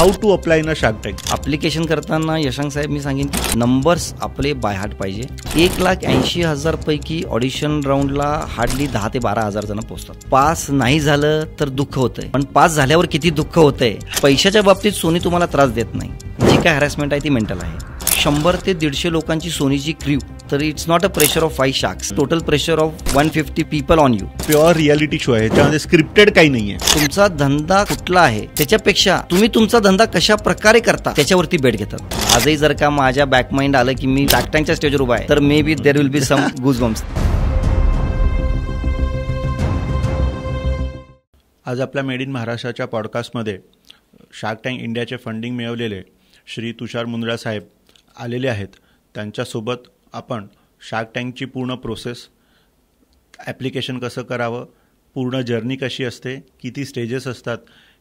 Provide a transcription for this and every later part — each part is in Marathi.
How to apply in a shark tank. Application करताना यशवंत साहेब मी सांगेन की नंबर्स आपले बाय हार्ट पाहिजे. 1,80,000 पैकी ऑडिशन राऊंडला हार्डली 10 ते 12,000 जण पोहोचतात. पास नाही झालं तर दुःख होतंय, पण पास झाल्यावर किती दुःख होतंय. पैशाच्या बाबतीत सोनी तुम्हाला त्रास देत नाही. जी काय हॅरॅसमेंट आहे ती मेंटल आहे. 100 ते 150 लोकांची सोनीची क्रू, तर it's not a pressure of 5 sharks. Total pressure of 150 people on you. Pure reality show आहे, त्यामध्ये स्क्रिप्टेड काही नाहीये. तुमचा धंदा कुठला आहे त्याच्यापेक्षा तुम्ही तुमचा धंदा कशा प्रकारे करता त्याच्यावरती बेट घेतात. आजही जर का माझ्या बॅक माइंड आलं की मी शार्क टँकच्या स्टेजवर उभा आहे, तर may be there will be some goosebumps. आज आपल्या मेड इन महाराष्ट्राच्या पॉडकास्टमध्ये शार्क टँक इंडियाचे फंडिंग मिळवलेले श्री तुषार मुंदडा साहेब आलेले आहेत. त्यांच्यासोबत आपण शार्क टँकची पूर्ण प्रोसेस, ॲप्लिकेशन कसं करावं, पूर्ण जर्नी कशी असते, किती स्टेजेस असतात,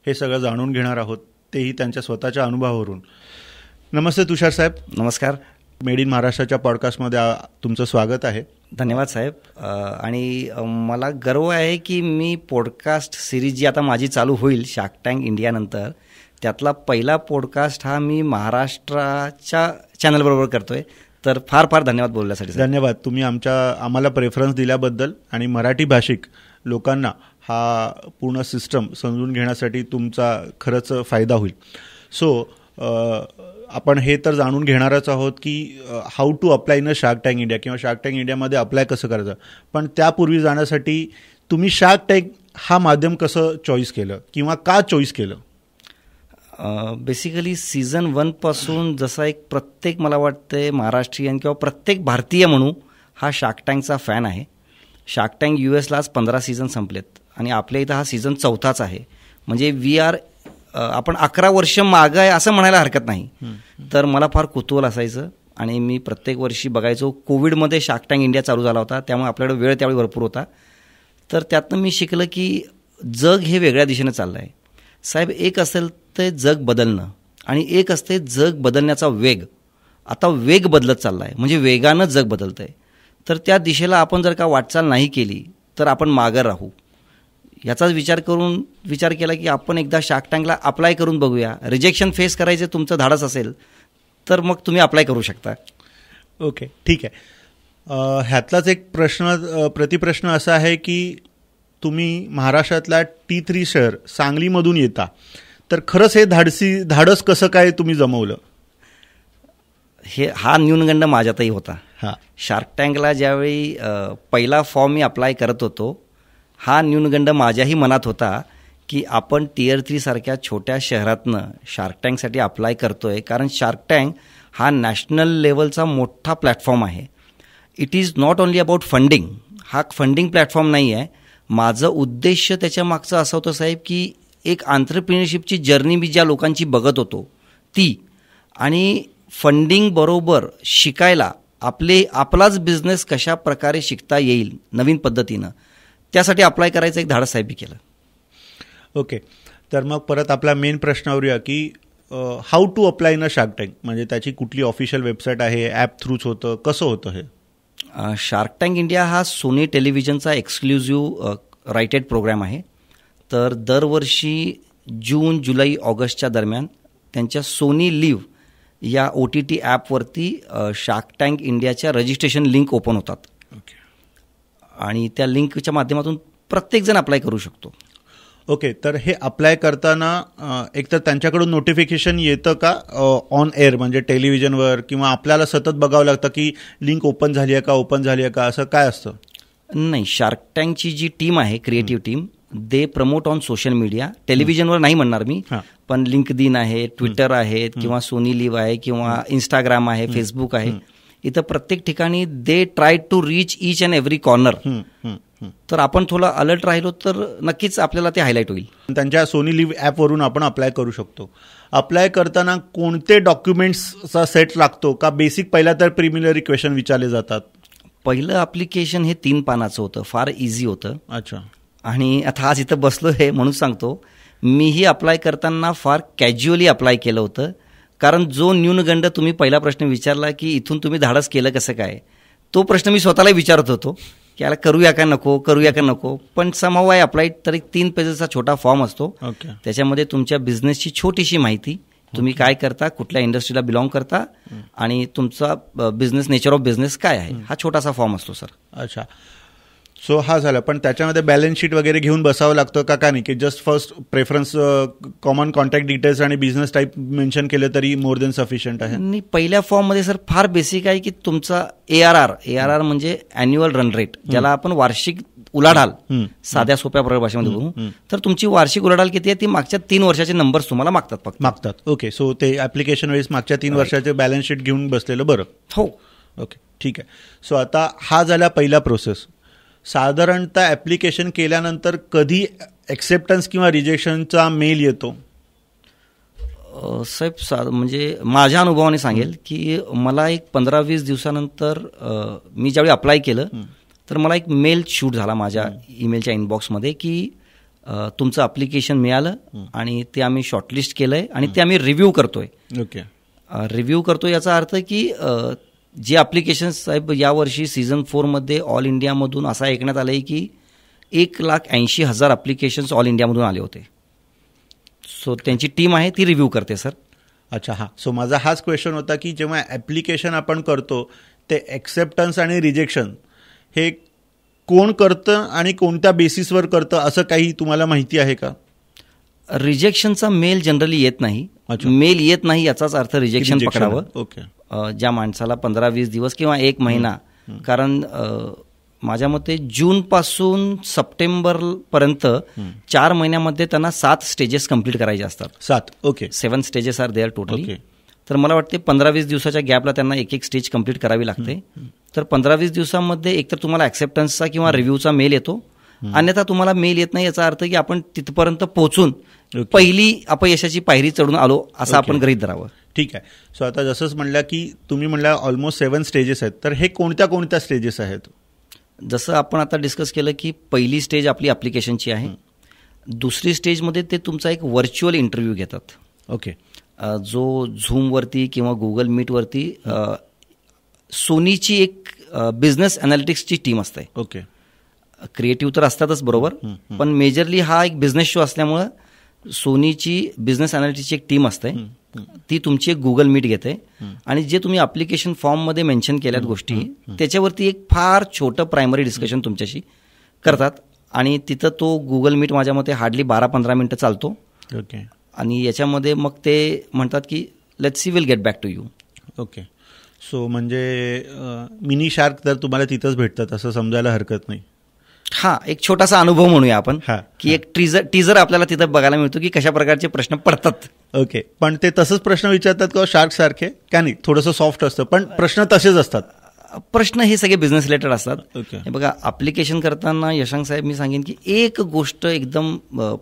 हे सगळं जाणून घेणार आहोत, तेही त्यांच्या स्वतःच्या अनुभवावरून. नमस्ते तुषार साहेब. नमस्कार. मेड इन महाराष्ट्राच्या पॉडकास्टमध्ये तुमचं स्वागत आहे. धन्यवाद साहेब. आणि मला गर्व आहे की मी पॉडकास्ट सिरीज जी आता माझी चालू होईल शार्क टँक इंडियानंतर, त्यातला पहिला पॉडकास्ट हा मी महाराष्ट्राच्या चॅनलबरोबर करतोय. तर फार फार धन्यवाद बोलण्यासाठी. धन्यवाद. तुम्ही आम्हाला प्रेफरन्स दिल्याबद्दल आणि मराठी भाषिक लोकांना हा पूर्ण सिस्टम समजून घेण्यासाठी तुमचा खरंच फायदा होईल. सो आपण हे तर जाणून घेणारच आहोत की how to apply in a shark tank India किंवा शार्क टँक इंडियामध्ये अप्लाय कसं करायचं. पण त्यापूर्वी जाण्यासाठी तुम्ही शार्क टँक हा माध्यम कसं चॉईस केलं किंवा का चॉईस केलं? बेसिकली सीझन 1 पासून जसा एक प्रत्येक मला वाटते महाराष्ट्रीयन किंवा प्रत्येक भारतीय म्हणू हा शार्क टँकचा फॅन आहे. शार्क टँक US लाच 15 सीझन संपलेत आणि आपल्या इथं हा सीझन 4थाच आहे. म्हणजे आपण 11 वर्ष मागं आहे असं म्हणायला हरकत नाही. तर मला फार कुतूहल असायचं आणि मी प्रत्येक वर्षी बघायचो. कोविडमध्ये शार्क टँक इंडिया चालू झाला होता, त्यामुळे आपल्याकडे वेळ त्यावेळी भरपूर होता. तर त्यातनं मी शिकलं की जग हे वेगळ्या दिशेनं चाललं आहे साहेब. एक असेल ते जग बदलणं आणि एक असते जग बदलण्याचा वेग. आता वेग बदलत चालला आहे, म्हणजे वेगानं जग बदलतं आहे. तर त्या दिशेला आपण जर का वाटचाल नाही केली तर आपण मागं राहू. याचाच विचार केला की आपण एकदा शार्क टँकला अप्लाय करून बघूया. रिजेक्शन फेस करायचे तुमचं धाडस असेल तर मग तुम्ही अप्लाय करू शकता. ओके, ठीक आहे. ह्यातलाच एक प्रतिप्रश्न असा आहे की तुम्ही महाराष्ट्रातल्या T3 शहर सांगलीमधून येता, तर खरंच हे धाडस कसं काय तुम्ही जमवलं? हा न्यूनगंड माझ्यातही होता. शार्क टँकला ज्यावेळी पहिला फॉर्म मी अप्लाय करत होतो, हा न्यूनगंड माझ्याही मनात होता की आपण Tier 3 सारख्या छोट्या शहरातनं शार्क टँकसाठी अप्लाय करतोय. कारण शार्क टँक हा नॅशनल लेवलचा मोठा प्लॅटफॉर्म आहे. It is not only about funding. हा फंडिंग प्लॅटफॉर्म नाही आहे. माझं उद्देश त्याच्या मागचं असं होतं साहेब की एक एंटरप्रिन्योरशिपची जर्नी मी ज्या लोकांची बघत होतो ती, आणि फंडिंग बरोबर शिकायला आपलाच बिझनेस कशा प्रकारे शिकता येईल नवीन पद्धतीनं, त्यासाठी अप्लाय करायचं एक धाडस साहेब केलं. ओके, तर मग परत आपला मेन प्रश्नावर या की how to apply in a shark tank, म्हणजे त्याची कुठली ऑफिशियल वेबसाईट आहे, ॲप थ्रूच होतं, कसं होतं हे? शार्क टँक इंडिया हा सोनी टेलिव्हिजनचा एक्सक्लुझिव्ह रायटेड प्रोग्राम आहे. तर दरवर्षी जून, जुलै, ऑगस्टच्या दरम्यान त्यांच्या सोनी लिव्ह या OTT ॲपवरती शार्क टँक इंडियाच्या रजिस्ट्रेशन लिंक ओपन होतात. आणि त्या लिंकच्या माध्यमातून प्रत्येकजण अप्लाय करू शकतो. ओके, तर हे अप्लाय करताना एकतर त्यांच्याकडून नोटिफिकेशन येतं का ऑन एअर, म्हणजे टेलिव्हिजनवर, किंवा आपल्याला सतत बघावं लागतं की लिंक ओपन झाली आहे का, असं काय असतं? नाही, शार्क टँकची जी टीम आहे, creative team, they promote on social media. टेलिव्हिजनवर नाही म्हणणार मी, पण लिंक्डइन आहे, ट्विटर आहे, किंवा सोनी लिव्ह आहे, किंवा इंस्टाग्राम आहे, फेसबुक आहे. इथं प्रत्येक ठिकाणी they try to reach each and every corner. तर आपण थोडं अलर्ट राहिलो तर नक्कीच आपल्याला ते हायलाईट होईल. त्यांच्या सोनी लिव्ह ॲपवरून आपण अप्लाय करू शकतो. अप्लाय करताना कोणते डॉक्युमेंट्सचा सेट लागतो का? बेसिक पहिला तर प्रिलिमिनरी क्वेश्चन विचारले जातात. पहिलं ॲप्लिकेशन हे 3 पानाचं होतं, फार इझी होतं. अच्छा. आणि आता आज इथं बसलो आहे म्हणून सांगतो, मीही अप्लाय करताना फार कॅज्युअली अप्लाय केलं होतं. कारण जो न्यूनगंड तुम्ही पहिला प्रश्न विचारला की इथून तुम्ही धाडस केलं कसं काय, तो प्रश्न मी स्वतःला विचारत होतो की याला करूया का नको. पण समहाऊ आय अप्लाइड. तर एक 3 पेजेसचा छोटा फॉर्म असतो. त्याच्यामध्ये तुमच्या बिझनेसची छोटीशी माहिती, तुम्ही काय करता, कुठल्या इंडस्ट्रीला बिलॉंग करता आणि तुमचा बिझनेस, नेचर ऑफ बिझनेस काय आहे, हा छोटासा फॉर्म असतो सर. अच्छा. सो हा झाला, पण त्याच्यामध्ये बॅलन्स शीट वगैरे घेऊन बसावं लागतं का नाही, की just first preference, common contact details आणि बिझनेस टाईप मेन्शन केलं तरी मोर देन सफिशियंट आहे? नाही, पहिल्या फॉर्ममध्ये सर फार बेसिक आहे की तुमचा ARR म्हणजे अॅन्युअल रन रेट, ज्याला आपण वार्षिक उलाढाल साध्या सोप्या भाषेमध्ये बोलू, तर तुमची वार्षिक उलाढाल किती आहे ती मागच्या 3 वर्षाचे नंबर्स तुम्हाला मागतात. ओके. सो ते ऍप्लिकेशन वेळेस मागच्या 3 वर्षाचे बॅलन्स शीट घेऊन बसलेलं बरं. हो. ओके, ठीक आहे. सो आता हा झाला पहिला प्रोसेस. साधारणतः ऍप्लिकेशन केल्यानंतर कधी एक्सेप्टन्स किंवा रिजेक्शनचा मेल येतो? साहेब म्हणजे माझ्या अनुभवाने सांगेल की मला एक 15-20 दिवसानंतर मी ज्यावेळी अप्लाय केलं तर मला एक मेल शूट झाला माझ्या ईमेलच्या इनबॉक्समध्ये की तुमचं ॲप्लिकेशन मिळालं आणि ते आम्ही शॉर्टलिस्ट केलं आहे आणि ते आम्ही रिव्ह्यू करतोय. ओके. रिव्ह्यू करतोय याचा अर्थ की जे ॲप्लिकेशन्स साहेब यावर्षी सीझन 4मध्ये ऑल इंडियामधून असं ऐकण्यात आलं आहे की 1,80,000 ॲप्लिकेशन्स ऑल इंडियामधून आले होते. सो त्यांची टीम आहे ती रिव्ह्यू करते सर. अच्छा. हां. सो माझा हाच क्वेश्चन होता की जेव्हा ॲप्लिकेशन आपण करतो ते एक्सेप्टन्स आणि रिजेक्शन हे कोण करतं आणि कोणत्या बेसिसवर करतं असं काही तुम्हाला माहिती आहे का? रिजेक्शनचा मेल जनरली येत नाही. मेल येत नाही याचाच अर्थ रिजेक्शन पकडावं. ओके. ज्या माणसाला 15-20 दिवस किंवा 1 महिना, कारण माझ्या मते जूनपासून सप्टेंबरपर्यंत 4 महिन्यामध्ये त्यांना 7 स्टेजेस कंप्लीट करायचे असतात. 7. Okay. 7 stages are there totally. तर मला वाटते 15-20 दिवसाच्या गॅपला त्यांना एक स्टेज कंप्लीट करावी लागते. तर 15-20 दिवसामध्ये एकतर तुम्हाला ॲक्सेप्टन्सचा किंवा रिव्ह्यूचा मेल येतो, अन्यथा तुम्हाला मेल येत नाही याचा अर्थ की आपण तिथपर्यंत पोहोचून पहिली अपयशाची पायरी चढून आलो असं आपण गृहीत धरावं. ठीक आहे. सो आता जसंच म्हणलं की तुम्ही म्हणल्या ऑलमोस्ट 7 स्टेजेस आहेत, तर हे कोणत्या स्टेजेस आहेत? जसं आपण आता डिस्कस केलं की पहिली स्टेज आपली ॲप्लिकेशनची आहे. दुसरी स्टेजमध्ये ते तुमचा एक व्हर्च्युअल इंटरव्ह्यू घेतात. ओके. जो झूमवरती किंवा गुगल मीटवरती सोनीची एक बिझनेस अनालिटिक्सची टीम असते. ओके. क्रिएटिव्ह तर असतातच बरोबर, पण मेजरली हा एक बिझनेस शो असल्यामुळं सोनीची बिझनेस अनालिटिक्सची एक टीम असते. ती तुमची एक गुगल मीट घेते आणि जे तुम्ही ॲप्लिकेशन फॉर्ममध्ये मेन्शन केल्यात गोष्टी त्याच्यावरती एक फार छोटं प्रायमरी डिस्कशन तुमच्याशी करतात आणि तिथं तो गुगल मीट माझ्या मते हार्डली 12-15 मिनटं चालतो. ओके. आणि याच्यामध्ये मग ते म्हणतात की let's see will get back to you. Okay. So म्हणजे मिनी शार्क तर तुम्हाला तिथंच भेटतात असं समजायला हरकत नाही. हा एक छोटासा अनुभव म्हणूया आपण की एक टीजर आपल्याला तिथं बघायला मिळतो की कशा प्रकारचे प्रश्न पडतात. ओके. पण ते तसंच प्रश्न विचारतात का शार्क सारखे का नाही? थोडंसं सॉफ्ट असतं पण प्रश्न तसेच असतात. प्रश्न हे सगळे बिझनेस रिलेटेड असतात. हे बघा, ॲप्लिकेशन करताना यशवंत साहेब मी सांगेन की एक गोष्ट एकदम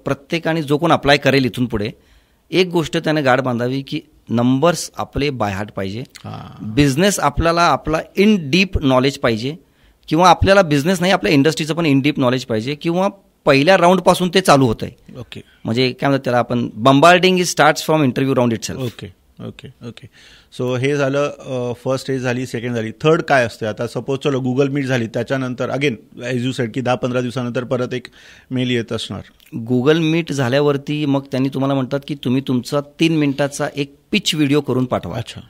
प्रत्येकाने जो कोण अप्लाय करेल इथून पुढे एक गोष्ट त्याने गाठ बांधावी की नंबर्स आपले बाय हार्ट पाहिजे. बिझनेस आपल्याला आपला इन डीप नॉलेज पाहिजे किंवा आपल्याला बिझनेस नाही आपल्या इंडस्ट्रीचं पण इन डीप नॉलेज पाहिजे किंवा पहिल्या राऊंडपासून ते चालू होत आहे. ओके. म्हणजे काय म्हणतात त्याला आपण bombarding is starts from interview round itself. Okay. Okay. Okay. So हे झालं फर्स्ट स्टेज झाली, सेकंड झाली, थर्ड काय असते? आता सपोज चलो गुगल मीट झाली, त्याच्यानंतर अगेन ॲज यू सेड की 10-15 दिवसानंतर परत एक मेल येत असणार. गुगल मीट झाल्यावरती मग त्यांनी तुम्हाला म्हणतात की तुम्ही तुमचा 3 मिनिटाचा एक पिच व्हिडिओ करून पाठवा. अच्छा.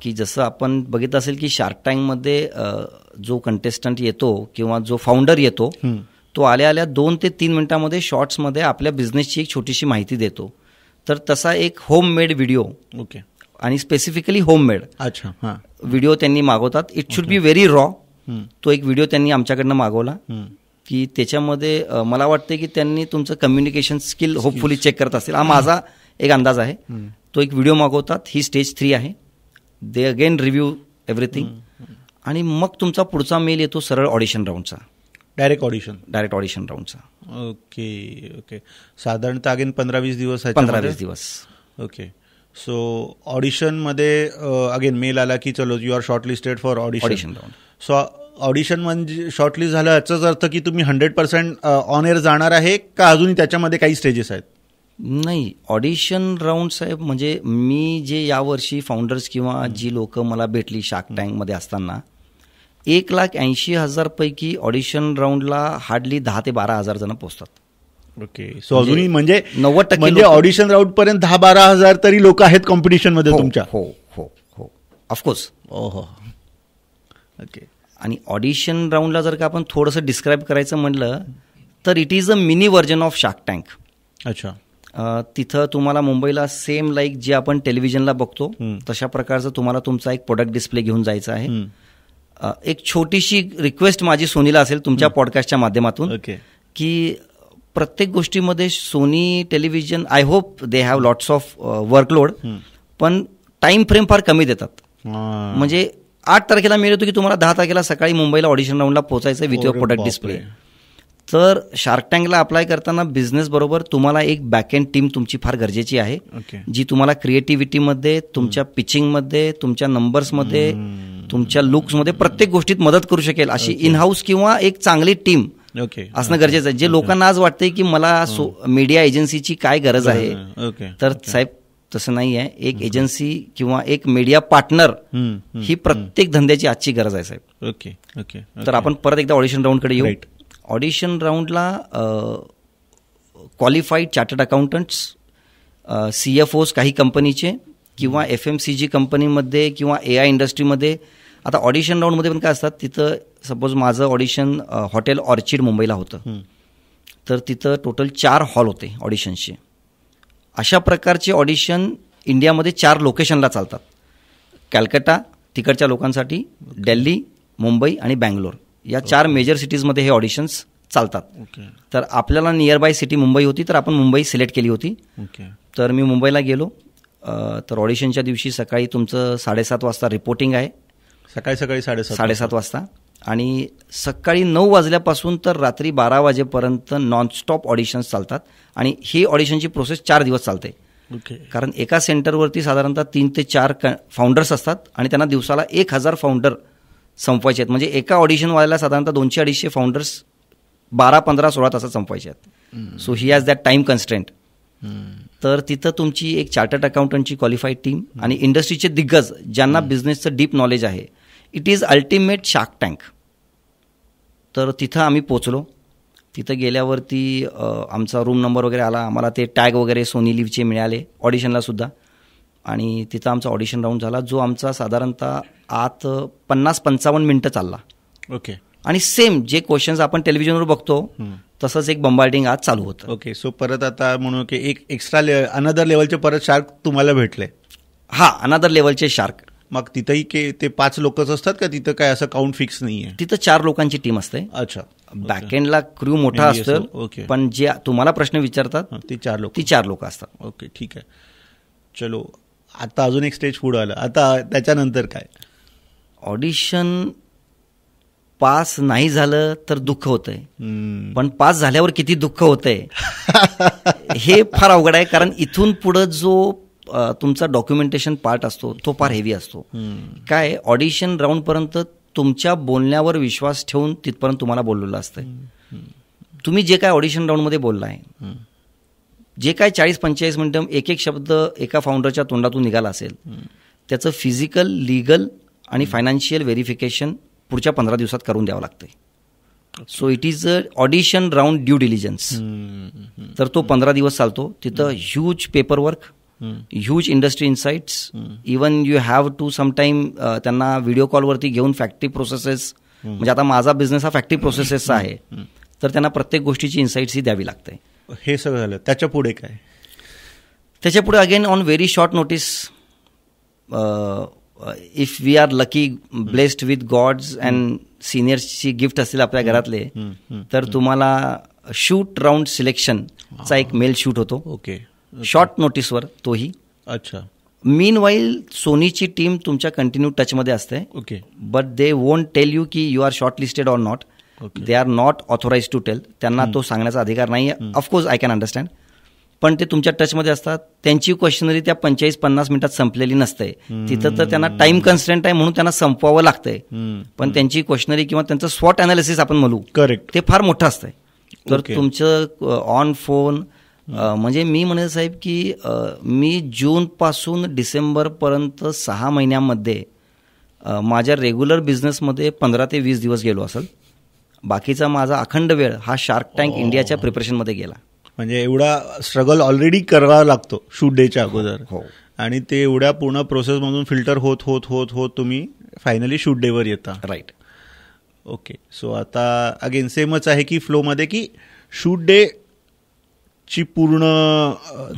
की जसं आपण बघितलं असेल की शार्क टँकमध्ये जो कंटेस्टंट येतो किंवा जो फाउंडर येतो तो आल्या 2 ते 3 मिनिटांमध्ये शॉर्ट्समध्ये आपल्या बिझनेसची एक छोटीशी माहिती देतो. तर तसा एक होम मेड व्हिडिओ. ओके. आणि स्पेसिफिकली होम मेड. अच्छा. हां. व्हिडिओ त्यांनी मागवतात. It should be very raw. तो एक व्हिडिओ त्यांनी आमच्याकडनं मागवला की त्याच्यामध्ये मला वाटते की त्यांनी तुमचं कम्युनिकेशन स्किल होपफुली चेक करत असतील, हा माझा एक अंदाज आहे. तो एक व्हिडिओ मागवतात. ही स्टेज 3 आहे. दे अगेन रिव्ह्यू एव्हरीथिंग आणि मग तुमचा पुढचा मेल येतो सरळ ऑडिशन राऊंडचा. डायरेक्ट ऑडिशन राऊंडचा. ओके. ओके. साधारणतः अगेन 15-20 दिवस. 15-20 दिवस. ओके. सो ऑडिशनमध्ये अगेन मेल आला की चलो you are short listed for audition round. So audition म्हणजे शॉर्टलिस्ट झालं याचाच अर्थ की तुम्ही 100% ऑन एअर जाणार आहे का अजूनही त्याच्यामध्ये काही स्टेजेस आहेत? नाही, ऑडिशन राऊंड साहेब म्हणजे मी जे यावर्षी फाउंडर्स किंवा जी लोक मला भेटली शार्क टँकमध्ये असताना 1,80,000 पैकी ऑडिशन राऊंडला हार्डली 10,000 ते 12,000 जण पोचतात. ओके. सो अजूनही म्हणजे 90% म्हणजे ऑडिशन राऊंड पर्यंत 10-12 तरी लोक आहेत कॉम्पिटिशन मध्ये तुमच्या. हो हो हो ऑफकोर्स. ओहो. ओके. आणि ऑडिशन राऊंडला जर का आपण थोडंसं डिस्क्राईब करायचं म्हटलं तर it is a mini version of shark tank. अच्छा. तिथं तुम्हाला मुंबईला सेम लाईक जे आपण टेलिव्हिजनला बघतो तशा प्रकारचं तुम्हाला तुमचा एक प्रोडक्ट डिस्प्ले घेऊन जायचं आहे. एक छोटीशी रिक्वेस्ट माझी सोनीला असेल तुमच्या पॉडकास्टच्या माध्यमातून की प्रत्येक गोष्टीमध्ये Sony television I hope they have lots of workload, पण टाइम फ्रेम फार कमी देतात. म्हणजे 8 तारखेला मिळत होतो की तुम्हाला 10 तारखेला सकाळी मुंबईला ऑडिशन राऊंडला पोहोचायचं विथ युअर प्रोडक्ट डिस्प्ले. तर शार्क टँकला अप्लाय करताना बिझनेस बरोबर तुम्हाला एक बॅकएंड टीम तुमची फार गरजेची आहे, जी तुम्हाला क्रिएटिव्हिटीमध्ये, तुमच्या पिचिंगमध्ये, तुमच्या नंबर्समध्ये, तुमच्या लुक्समध्ये प्रत्येक गोष्टीत मदत करू शकेल अशी इन हाऊस किंवा एक चांगली टीम असणं गरजेचं आहे. जे लोकांना आज वाटतंय की मला मीडिया एजन्सीची काय गरज आहे, तर साहेब तसं नाही आहे. एक एजन्सी किंवा एक मीडिया पार्टनर ही प्रत्येक धंद्याची आजची गरज आहे साहेब. Okay okay. तर आपण परत एकदा ऑडिशन राऊंडकडे येऊ. ऑडिशन राऊंडला क्वालिफाईड चार्टर्ड अकाउंटंट्स, CFOs काही कंपनीचे किंवा FMCG कंपनीमध्ये किंवा AI इंडस्ट्रीमध्ये. आता ऑडिशन राऊंडमध्ये पण काय असतात, तिथं सपोज माझं ऑडिशन हॉटेल ऑर्चिड मुंबईला होतं, तर तिथं टोटल 4 हॉल होते ऑडिशन्सचे. अशा प्रकारचे ऑडिशन इंडियामध्ये 4 लोकेशनला चालतात. कॅलकटा तिकडच्या लोकांसाठी, दिल्ली, मुंबई आणि बँगलोर या 4 मेजर सिटीजमध्ये हे ऑडिशन्स चालतात. तर आपल्याला नियर बाय सिटी मुंबई होती, तर आपण मुंबई सिलेक्ट केली होती. तर मी मुंबईला गेलो. तर ऑडिशनच्या दिवशी सकाळी तुमचं 7:30 वाजता रिपोर्टिंग आहे. सकाळी 7:30 वाजता. आणि सकाळी 9 वाजल्यापासून तर रात्री 12 वाजेपर्यंत नॉनस्टॉप ऑडिशन्स चालतात. आणि ही ऑडिशनची प्रोसेस 4 दिवस चालते. कारण एका सेंटरवरती साधारणतः 3 ते 4 फाउंडर्स असतात आणि त्यांना दिवसाला 1000 फाउंडर संपवायचे आहेत. म्हणजे एका ऑडिशन व्हायला साधारणतः 200-250 फाउंडर्स 12, 15, 16 तासात संपवायचे आहेत. So he has that time constraint. तर तिथं तुमची एक चार्टर्ड अकाउंटंटची क्वालिफाईड टीम आणि इंडस्ट्रीचे दिग्गज ज्यांना बिझनेसचं डीप नॉलेज आहे. It is ultimate shark tank. तर तिथं आम्ही पोचलो. तिथं गेल्यावरती आमचा रूम नंबर वगैरे आला. आम्हाला ते टॅग वगैरे सोनी लिव्हचे मिळाले ऑडिशनला सुद्धा. आणि तिथं आमचा ऑडिशन राऊंड झाला, जो आमचा साधारणतः आत 50-55 मिनिटं चालला. ओके. आणि सेम जे क्वेश्चन्स आपण टेलिव्हिजनवर बघतो तसंच एक बंबार्डिंग आज चालू होतं. ओके. सो परत आता म्हणून की एक एक्स्ट्रा अनदर लेवलचे परत शार्क तुम्हाला भेटले. हा, अनदर लेवलचे शार्क. मग तिथंही ते 5 लोकच असतात का, तिथं काय असं काउंट फिक्स नाही आहे? तिथं 4 लोकांची टीम असते. अच्छा. बॅकएंडला क्रू मोठा असतो, पण जे तुम्हाला प्रश्न विचारतात ती 4 लोक असतात. ओके, ठीक आहे. चलो, आता अजून एक स्टेज पुढे आलं. आता त्याच्यानंतर काय? ऑडिशन पास नाही झालं तर दुःख होतंय, पण पास झाल्यावर किती दुःख होतंय हे फार अवघड आहे. कारण इथून पुढं जो तुमचा डॉक्युमेंटेशन पार्ट असतो तो फार हेवी असतो. काय, ऑडिशन राऊंडपर्यंत तुमच्या बोलण्यावर विश्वास ठेवून तिथपर्यंत तुम्हाला बोललेलं असतंय. तुम्ही जे काय ऑडिशन राऊंडमध्ये बोललाय, जे काय 40-45 मिनिटं एक एक शब्द एका फाउंडरच्या तोंडातून निघाला असेल, त्याचं फिजिकल, लीगल आणि फायनान्शियल व्हेरिफिकेशन पुढच्या 15 दिवसात करून द्यावं लागतंय. So it is a audition round due diligence. तर तो 15 दिवस चालतो. तिथं huge paperwork, huge industry insights, even you have to sometime त्यांना व्हिडिओ कॉलवरती घेऊन फॅक्टरी प्रोसेसेस, म्हणजे आता माझा बिझनेस हा फॅक्टरी प्रोसेसेसचा आहे, तर त्यांना प्रत्येक गोष्टीची इन्साइट्स ही द्यावी लागते. हे सगळं झालं. त्याच्या पुढे काय? त्याच्या पुढे again on very short notice, if we are lucky, blessed with gods and सिनियर्सची गिफ्ट असतील आपल्या घरातले, तर तुम्हाला शूट राऊंड सिलेक्शनचा एक मेल शूट होतो. ओके. शॉर्ट नोटीसवर तोही. अच्छा. मीन वाईल सोनीची टीम तुमच्या कंटिन्यू टचमध्ये असते. Okay. But they won't tell you की you are short listed or not. They are not authorise to tell. त्यांना तो सांगण्याचा अधिकार नाही. Of course I can understand. पण ते तुमच्या टचमध्ये असतात. त्यांची क्वेश्चनरी त्या 45-50 मिनिटात संपलेली नसते. तिथं तर त्यांना टाइम कन्स्ट्रेंट आहे म्हणून त्यांना संपवावं लागतंय. पण त्यांची क्वेश्चनरी किंवा त्यांचं स्वॉट अनालिसिस आपण म्हणू, करेक्ट, ते फार मोठं असतंय. तर तुमचं ऑन फोन, म्हणजे मी म्हणेल साहेब की मी जूनपासून डिसेंबरपर्यंत 6 महिन्यामध्ये माझ्या रेग्युलर बिझनेसमध्ये 15 ते 20 दिवस गेलो असेल. बाकीचा माझा अखंड वेळ हा शार्क टँक इंडियाच्या प्रिपरेशनमध्ये गेला. म्हणजे एवढा स्ट्रगल ऑलरेडी करावा लागतो शूट डेच्या अगोदर. हो. आणि ते एवढ्या पूर्ण प्रोसेसमधून फिल्टर होत होत होत होत तुम्ही फायनली शूट डेवर येता. राईट. ओके. सो आता अगेन सेमच आहे की फ्लोमध्ये की शूट डे ची पूर्ण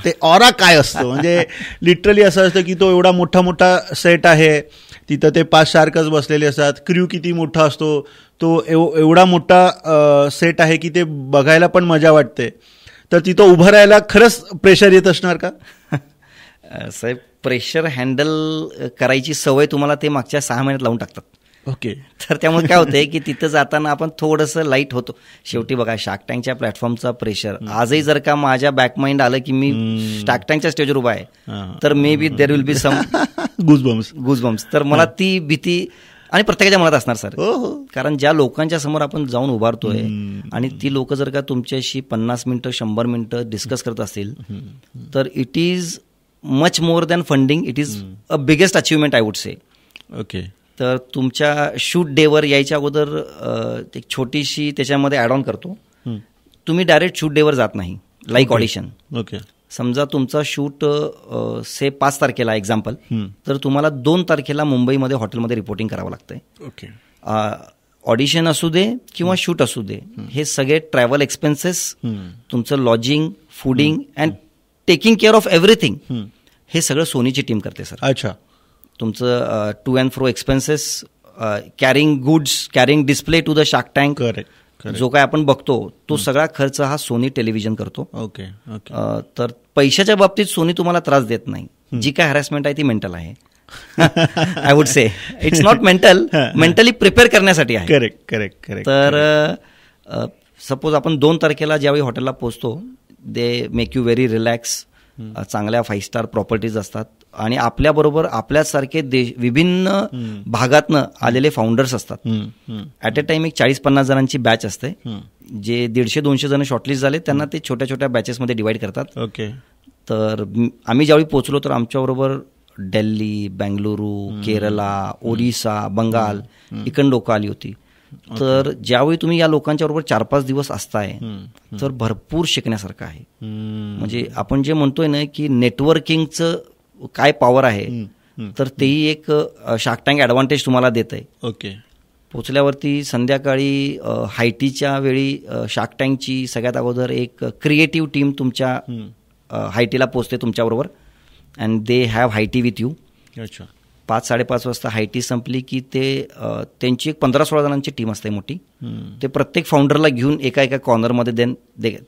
ते ऑरा काय असतं, म्हणजे लिटरली असं असतं की तो एवढा मोठा मोठा सेट आहे, तिथं ते 5 शार्कच बसलेले असतात, क्र्यू किती मोठा असतो, तो एवढा मोठा सेट आहे की ते बघायला पण मजा वाटते. तर तिथं उभं राहायला खरंच प्रेशर येत असणार का? साहेब, प्रेशर हँडल करायची सवय तुम्हाला ते मागच्या 6 महिन्यात लावून टाकतात. ओके. तर त्यामुळे काय होतंय की तिथं जाताना आपण थोडंसं लाईट होतो. शेवटी बघा, शार्क टँकच्या प्लॅटफॉर्मचा प्रेशर आजही जर का माझ्या बॅकमाइंड आलं की मी शार्क टँकच्या स्टेजवर उभा आहे, तर may be there will be some goosebumps. तर मला ती भीती आणि प्रत्येकाच्या मनात असणार सर. कारण ज्या लोकांच्या समोर आपण जाऊन उभारतोय आणि ती लोक जर का तुमच्याशी 50 मिनिटं 100 मिनिटं डिस्कस करत असतील, तर it is much more than funding, it is a biggest achievement I would say. Okay. तर तुमच्या शूट डेवर यायच्या अगोदर एक छोटीशी त्याच्यामध्ये ॲड ऑन करतो. तुम्ही डायरेक्ट शूट डेवर जात नाही, लाईक ऑडिशन. ओके. समजा तुमचा शूट 5 तारखेला एक्झाम्पल, तर तुम्हाला 2 तारखेला मुंबईमध्ये हॉटेलमध्ये रिपोर्टिंग करावं लागतंय. ओके. ऑडिशन असू दे किंवा शूट असू दे, हे सगळे ट्रॅव्हल एक्सपेन्सेस, तुमचं lodging, fooding and taking care of everything, हे सगळं सोनीची टीम करते सर. अच्छा. तुमचं to and fro expenses, carrying goods, carrying display to the shark tank, जो काय आपण बघतो तो सगळा खर्च हा सोनी टेलिव्हिजन करतो. ओके. तर पैशाच्या बाबतीत सोनी तुम्हाला त्रास देत नाही. जी काय हॅरॅसमेंट आहे ती मेंटल आहे. I would say it's not mental, mentally prepare करण्यासाठी आहे. करेक्ट. तर सपोज आपण 2 तारखेला ज्यावेळी हॉटेलला पोहोचतो, they make you very relax. चांगल्या 5 स्टार प्रॉपर्टीज असतात आणि आपल्याबरोबर आपल्यासारखे विभिन्न भागातनं आलेले फाउंडर्स असतात. ॲट अ टाइम एक 40-50 जणांची बॅच असते. जे 150-200 जण शॉर्टलिस्ट झाले त्यांना ते छोट्या छोट्या बॅचेसमध्ये डिवाइड करतात. ओके. तर आम्ही ज्यावेळी पोहोचलो तर आमच्याबरोबर दिल्ली, बेंगलुरू, केरला, ओरिसा, बंगाल इकडून लोकं आली होती. तर ज्यावेळी तुम्ही या लोकांच्या बरोबर 4-5 दिवस असताय, तर भरपूर शिकण्यासारखं आहे. म्हणजे आपण जे म्हणतोय ना की नेटवर्किंगचं काय पॉवर आहे, तर तेही एक शार्क टँक ॲडव्हान्टेज तुम्हाला देत आहे. ओके. पोचल्यावरती संध्याकाळी हायटीच्या वेळी शार्क टँकची सगळ्यात अगोदर एक क्रिएटिव्ह टीम तुमच्या हायटीला पोचते तुमच्याबरोबर, and they have high tea with you. अच्छा. 5-5:30 वाजता हायटी संपली की ते त्यांची एक 15-16 जणांची टीम असते मोठी. ते प्रत्येक फाउंडरला घेऊन एका कॉर्नरमध्ये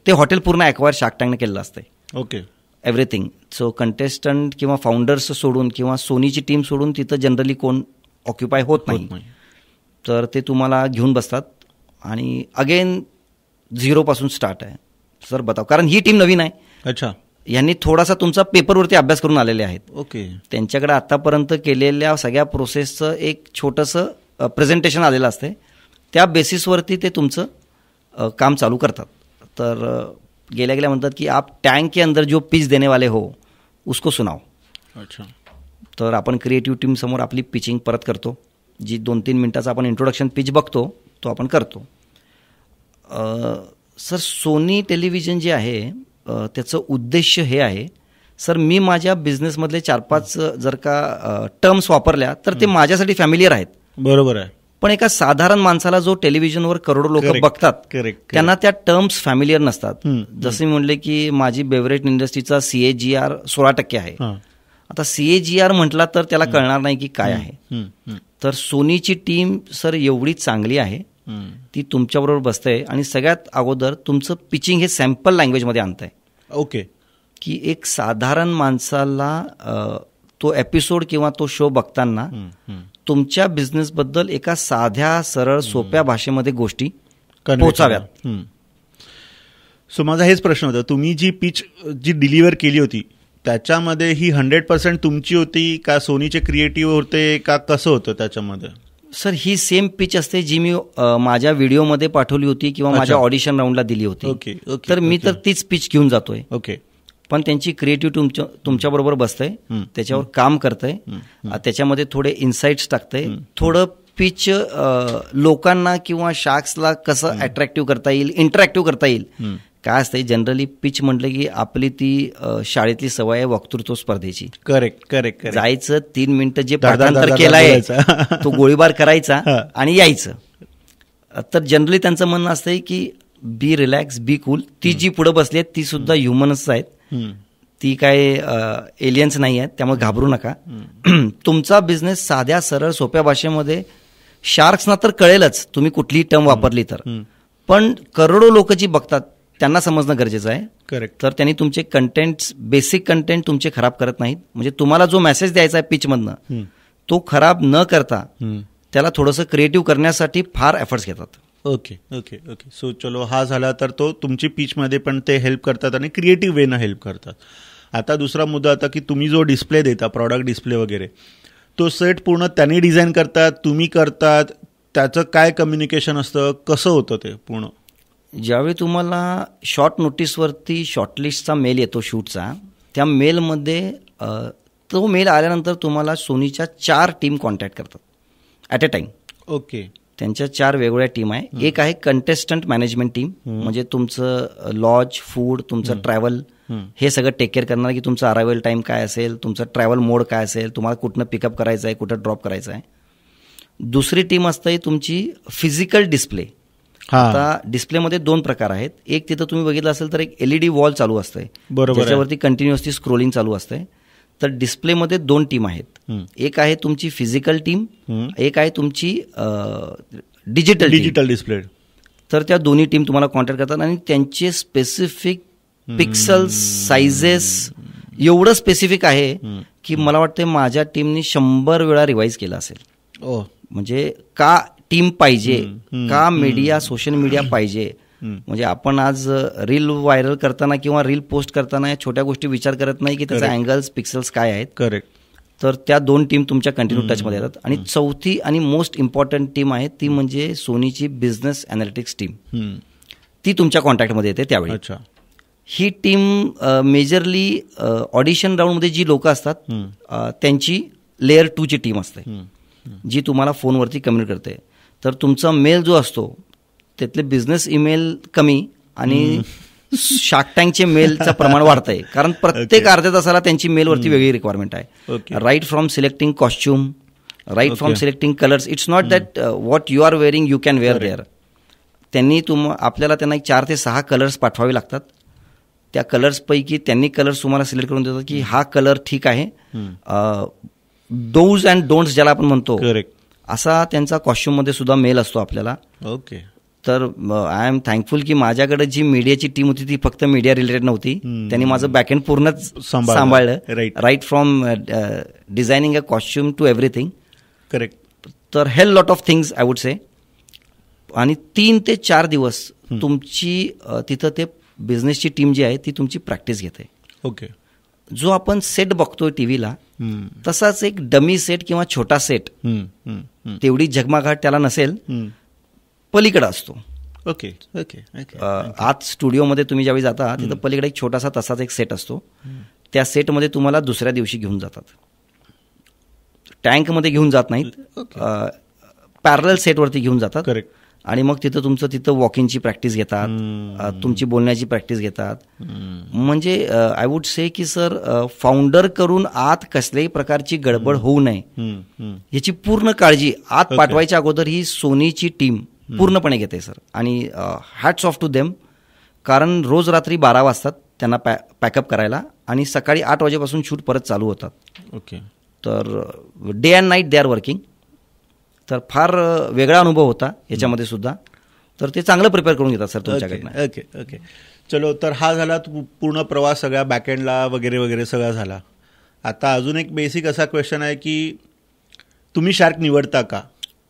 ते हॉटेल पूर्ण ॲक्वायर शार्क टँकने केलेलं असते. ओके. एव्हरीथिंग. सो कंटेस्टंट किंवा फाउंडर्स सोडून किंवा सोनीची टीम सोडून तिथं जनरली कोण ऑक्युपाय होत नाही. तर ते तुम्हाला घेऊन बसतात आणि अगेन 0पासून स्टार्ट आहे. सर बताव, कारण ही टीम नवीन आहे. अच्छा. यांनी थोडासा तुमचा पेपरवरती अभ्यास करून आलेले आहेत. ओके. त्यांच्याकडे आतापर्यंत केलेल्या सगळ्या प्रोसेसचं एक छोटंसं प्रेझेंटेशन आलेलं असते. त्या बेसिसवरती ते तुमचं काम चालू करतात. तर गेल्या म्हणतात की आप टँक के अंदर जो पिच देने वाले हो उसको सुनाओ. अच्छा. तर आपण क्रिएटिव्ह टीम समोर आपली पिचिंग परत करतो. जी 2-3 मिनिटाचा आपण इंट्रोडक्शन पिच बघतो तो आपण करतो. सर, सोनी टेलिव्हिजन जे आहे त्याचं उद्देश हे आहे सर, मी माझ्या बिझनेसमधले 4-5 जर का टर्म्स वापरल्या तर ते माझ्यासाठी फॅमिलियर आहेत. बरोबर आहे. पण एका साधारण माणसाला जो टेलिव्हिजनवर करोडो लोक बघतात त्यांना त्या टर्म्स फॅमिलियर नसतात. जसे मी म्हणले की माझी बेव्हरेज इंडस्ट्रीचा CAGR 16% आहे. आता CAGR म्हटला तर त्याला कळणार नाही की काय आहे. तर सोनीची टीम सर एवढी चांगली आहे, ती तुमच्याबरोबर बसते आणि सगळ्यात अगोदर तुमचं पिचिंग हे सॅम्पल लँग्वेजमध्ये आणतंय. ओके. की एक साधारण माणसाला तो एपिसोड किंवा तो शो बघताना तुमच्या बिझनेसबद्दल एका साध्या सरळ सोप्या भाषेमध्ये गोष्टी पोहोचाव्यात. सो माझा हेच प्रश्न होता, तुम्ही जी पिच जी डिलिव्हर केली होती त्याच्यामध्ये ही 100% तुमची होती का सोनीचे क्रिएटिव्ह होते का कसं होतं त्याच्यामध्ये? सर, ही सेम पिच असते जी मी माझ्या व्हिडिओमध्ये पाठवली होती किंवा माझ्या ऑडिशन राऊंडला दिली होती. ओके. तर मी तर तीच पिच घेऊन जातोय. ओके. पण त्यांची क्रिएटिव्ह तुमच्याबरोबर बसतंय, त्याच्यावर काम करतंय, त्याच्यामध्ये थोडे इन्साइट्स टाकतंय, थोडं पिच लोकांना किंवा शार्क्सला कसं अट्रॅक्टिव्ह करता येईल, इंटरॅक्टिव्ह करता येईल, काय असतंय जनरली पिच म्हटलं की आपली ती शाळेतली सवय आहे वक्तृत्व स्पर्धेची. करेक्ट. जायचं 3 मिनिटं जे पाठांतर केलंय तो गोळीबार करायचा आणि यायचं. तर जनरली त्यांचं म्हणणं असतंय की बी रिलॅक्स, बी कूल. ती जी पुढे बसली आहेत ती सुद्धा ह्युमन्स आहेत, ती काय एलियन्स नाही आहेत, त्यामुळे घाबरू नका. तुमचा बिझनेस साध्या सरळ सोप्या भाषेमध्ये शार्क्सना तर कळेलच तुम्ही कुठलीही टर्म वापरली तर, पण करोडो लोक जी बघतात त्यांना समजणं गरजेचं आहे. करेक्ट. तर त्यांनी तुमचे कंटेंट, बेसिक कंटेंट तुमचे खराब करत नाहीत. म्हणजे तुम्हाला जो मेसेज द्यायचा आहे पिचमधनं तो खराब न करता त्याला थोडंसं क्रिएटिव्ह करण्यासाठी फार एफर्ट्स घेतात. ओके. सो चलो हा झाला, तर तो तुमची पिचमध्ये पण ते हेल्प करतात आणि क्रिएटिव्ह वेनं हेल्प करतात. आता दुसरा मुद्दा आता की तुम्ही जो डिस्प्ले देता, प्रॉडक्ट डिस्प्ले वगैरे, तो सेट पूर्ण त्यांनी डिझाईन करतात, तुम्ही करतात, त्याचं काय कम्युनिकेशन असतं, कसं होतं ते पूर्ण? ज्यावेळी तुम्हाला शॉर्ट नोटीसवरती शॉर्टलिस्टचा मेल येतो शूटचा, त्या मेलमध्ये तो मेल आल्यानंतर तुम्हाला सोनीच्या 4 टीम कॉन्टॅक्ट करतात ॲट अ टाईम. ओके. त्यांच्या 4 वेगवेगळ्या टीम आहे. एक आहे कंटेस्टंट मॅनेजमेंट टीम, म्हणजे तुमचं लॉज, फूड, तुमचं ट्रॅव्हल हे सगळं टेक केअर करणार, की तुमचा अरायवल टाईम काय असेल, तुमचा ट्रॅव्हल मोड काय असेल, तुम्हाला कुठनं पिकअप करायचं आहे, कुठं ड्रॉप करायचं आहे. दुसरी टीम असते तुमची फिजिकल डिस्प्ले. आता डिस्प्लेमध्ये 2 प्रकार आहेत. एक तिथं तुम्ही बघितलं असेल तर एक LED वॉल चालू असते, त्याच्यावरती कंटिन्युअसली स्क्रोलिंग चालू असते. तर डिस्प्लेमध्ये 2 टीम आहेत. एक आहे तुमची फिजिकल टीम, एक आहे तुमची डिजिटल डिस्प्ले. तर त्या दोन्ही टीम तुम्हाला कॉन्टॅक्ट करतात आणि त्यांचे स्पेसिफिक पिक्सल्स, सायझेस एवढं स्पेसिफिक आहे की मला वाटतं माझ्या टीमनी 100 वेळा रिवाईज केलं असेल. म्हणजे का टीम पाहिजे, का मीडिया, सोशल मीडिया पाहिजे. म्हणजे आपण आज रील व्हायरल करताना किंवा रील पोस्ट करताना या छोट्या गोष्टी विचार करत नाही की त्याचा अँगल्स, पिक्सल्स काय आहेत. करेक्ट. तर त्या 2 टीम तुमच्या कंटिन्यू टचमध्ये येतात. आणि चौथी आणि मोस्ट इम्पॉर्टंट टीम आहे ती म्हणजे सोनीची बिझनेस अनालिटिक्स टीम. ती तुमच्या कॉन्टॅक्टमध्ये येते त्यावेळी. ही टीम मेजरली ऑडिशन राऊंडमध्ये जी लोक असतात त्यांची लेअर 2 ची टीम असते, जी तुम्हाला फोनवरती कम्युनिकेट करते. तर तुमचा मेल जो असतो त्यातले बिझनेस ईमेल कमी आणि शार्क टँकचे मेलचं प्रमाण वाढतंय, कारण प्रत्येक अर्ध्या तासाला त्यांची मेलवरती वेगळी रिक्वायरमेंट आहे. Right from selecting costume, right from selecting colours. It's not that what you are wearing you can wear there. त्यांनी आपल्याला त्यांना 4 ते 6 कलर्स पाठवावे लागतात. त्या कलर्सपैकी त्यांनी कलर्स तुम्हाला सिलेक्ट करून देतात की हा कलर ठीक आहे. डोज अँड डोंट्स ज्याला आपण म्हणतो, असा त्यांचा कॉस्ट्युममध्ये सुद्धा मेल असतो आपल्याला. ओके. तर आय एम थँकफुल की माझ्याकडे जी मीडियाची टीम होती ती फक्त मीडिया रिलेटेड नव्हती. त्यांनी माझं बॅकएंड पूर्णच सांभाळलं, right from designing a costume to everything. Correct. तर hell lot of things I would say. आणि 3 ते 4 दिवस तुमची तिथं ते बिझनेसची टीम जी आहे ती तुमची प्रॅक्टिस घेते. ओके. जो आपण सेट बघतोय टीव्हीला तसाच एक डमी सेट किंवा छोटा सेट, तेवढी झगमाघाट त्याला नसेल, पलीकडे असतो. ओके. आत स्टुडिओमध्ये तुम्ही ज्यावेळी जाता तिथं पलीकडे एक छोटासा तसाच एक सेट असतो. त्या सेटमध्ये तुम्हाला दुसऱ्या दिवशी घेऊन जातात. टँकमध्ये घेऊन जात नाहीत, पॅरलल सेटवरती घेऊन जातात. करेक्ट. आणि मग तिथं वॉकिंगची प्रॅक्टिस घेतात, तुमची बोलण्याची प्रॅक्टिस घेतात. म्हणजे आय वुड से की सर, फाउंडर करून आत कसल्याही प्रकारची गडबड होऊ नये याची पूर्ण काळजी आत पाठवायच्या अगोदर ही सोनीची टीम पूर्णपणे घेते सर. आणि हॅट्स ऑफ टू देम, कारण रोज रात्री 12 वाजतात त्यांना पॅकअप करायला आणि सकाळी 8 वाजेपासून शूट परत चालू होतात. ओके. तर day and night they are working. तर फार वेगळा अनुभव होता याच्यामध्ये सुद्धा. तर ते चांगलं प्रिपेअर करून घेतात सर तुमच्याकडनं. ओके. चलो, तर हा झाला पूर्ण प्रवास सगळ्या बॅकएंडला वगैरे वगैरे सगळा झाला. आता अजून एक बेसिक असा क्वेश्चन आहे की तुम्ही शार्क निवडता का?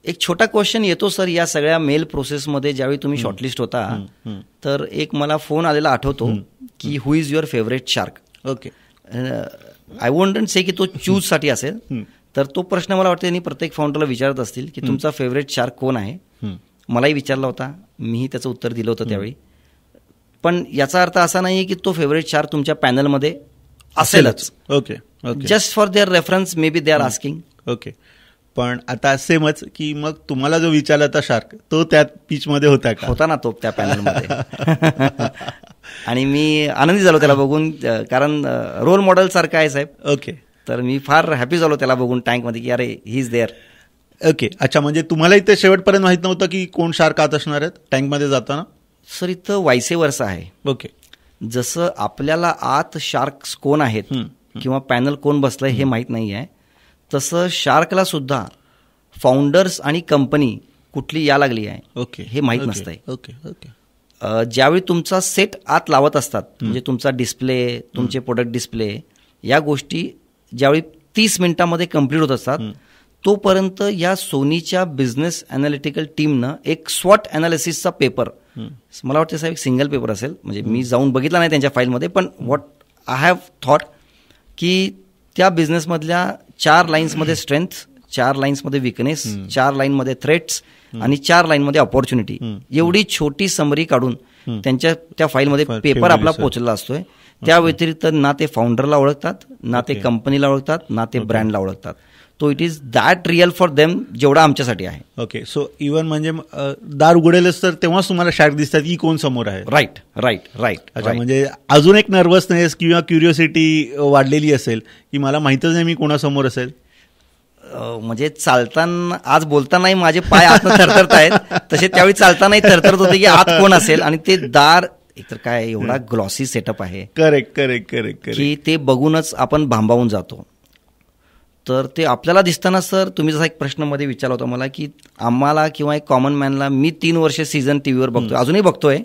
एक छोटा क्वेश्चन येतो सर या सगळ्या मेल प्रोसेसमध्ये. ज्यावेळी तुम्ही शॉर्टलिस्ट होता तर एक मला फोन आलेला आठवतो की who is your favourite shark. Okay. I won't say की तो चूजसाठी असेल, तर तो प्रश्न मला वाटतं त्यांनी प्रत्येक फाउंडरला विचारत असतील की तुमचा फेवरेट शार्क कोण आहे. मलाही विचारला होता, मीही त्याचं उत्तर दिलं होतं त्यावेळी. पण याचा अर्थ असा नाही की तो फेवरेट शार्क तुमच्या पॅनलमध्ये असेलच. Okay. Just for their reference may be they are asking. Okay. पण आता सेमच की मग तुम्हाला जो विचारला होता शार्क तो त्या पिचमध्ये होता का? होता ना तो त्या पॅनलमध्ये. आणि मी आनंदी झालो त्याला बघून, कारण रोल मॉडेल सारखं आहे साहेब. ओके. तर मी फार हॅपी झालो त्याला बघून टँकमध्ये की अरे ही इज देअर. ओके. अच्छा, म्हणजे तुम्हालाही ते शेवटपर्यंत माहित नव्हतं की कोण शार्क आत असणार आहेत टँकमध्ये जाताना? सर इथं वायसे वर्सा आहे. ओके. जसं आपल्याला आत शार्क्स कोण आहेत किंवा पॅनल कोण बसलंय हे माहीत नाही आहे, तसं शार्कला सुद्धा फाउंडर्स आणि कंपनी कुठली या लागली आहे ओके हे माहीत नसतंय. ओके. ओके. ज्यावेळी तुमचा सेट आत लावत असतात, म्हणजे तुमचा डिस्प्ले, तुमचे प्रोडक्ट डिस्प्ले, या गोष्टी ज्यावेळी 30 मिनिटांमध्ये कंप्लीट होत असतात, तोपर्यंत या सोनीच्या बिझनेस अॅनालिटिकल टीमनं एक स्वॉट अॅनालिसिसचा पेपर, मला वाटतं साहेब एक सिंगल पेपर असेल, म्हणजे मी जाऊन बघितला नाही त्यांच्या फाईलमध्ये, पण व्हॉट आय हॅव थॉट की त्या बिझनेसमधल्या 4 लाईन्समध्ये स्ट्रेंथ, 4 लाईन्समध्ये विकनेस, 4 लाईनमध्ये थ्रेट्स आणि 4 लाईनमध्ये ऑपॉर्च्युनिटी, एवढी छोटी समरी काढून त्यांच्या त्या फाईलमध्ये पेपर आपला पोहोचलेला असतोय. त्या व्यतिरिक्त ना ते फाउंडरला ओळखतात, ना ते कंपनीला ओळखतात, ना ते ब्रँडला ओळखतात. तो it is that real for them जेवढा आमच्यासाठी आहे. ओके. सो इव्हन म्हणजे दार उघडेलच तर तेव्हाच तुम्हाला शार्क दिसतात की कोण समोर आहे. Right right right. अच्छा, म्हणजे अजून एक नर्वसनेस किंवा क्युरिओसिटी वाढलेली असेल की मला माहितच नाही मी कोणासमोर असेल. म्हणजे चालताना, आज बोलतानाही माझे पाय आतनं थरथरत आहेत, तसे त्यावेळी चालतानाही थरथरत होते की आत कोण असेल. आणि ते दार एकतर काय एवढा ग्लॉसी सेटअप आहे. Correct correct correct. की ते बघूनच आपण भांबावून जातो. तर ते आपल्याला दिसताना, सर तुम्ही जसा एक प्रश्न मध्ये विचारला होता मला की आम्हाला किंवा एक कॉमन मॅनला, मी 3 वर्ष सीझन टीव्हीवर बघतोय, अजूनही बघतोय,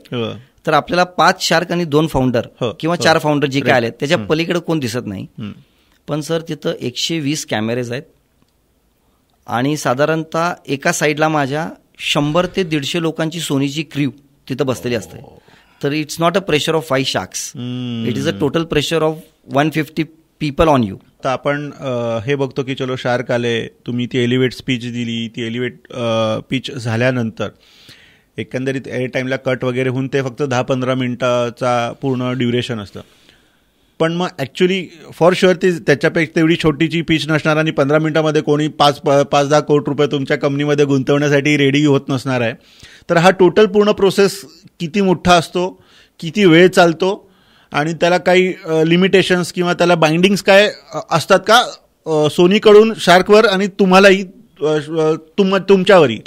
तर आपल्याला 5 शार्क आणि 2 फाउंडर किंवा 4 फाउंडर जे काय आले त्याच्या पलीकडे कोण दिसत नाही. पण सर तिथं 120 कॅमेरेज आहेत आणि साधारणतः एका साईडला माझ्या 100 ते 150 लोकांची सोनीची क्र्यू तिथं बसलेली असते. तर it's not a pressure of 5 sharks, it is a total pressure of 150 people on you. तर आपण हे बघतो की चलो शार्क आले, तुम्ही ती एलिव्हेट स्पीच दिली, ती एलिव्हेट पिच झाल्यानंतर एकंदरीत एअर टाईमला कट वगैरे होऊन ते फक्त 10-15 मिनिटाचा पूर्ण ड्युरेशन असतं. पण मग ॲक्च्युली फॉर शुअर ती त्याच्यापेक्षा तेवढी छोटीची पिच नसणार आणि 15 मिनिटामध्ये कोणी 5-10 कोटी रुपये तुमच्या कंपनीमध्ये गुंतवण्यासाठी रेडी होत नसणार आहे. तर हा टोटल पूर्ण प्रोसेस किती मोठा असतो, किती वेळ चालतो आणि त्याला काही लिमिटेशन्स किंवा त्याला बाइंडिंग्स काय असतात का सोनीकडून शार्कवर आणि तुम्हालाही तुमच्यावरही?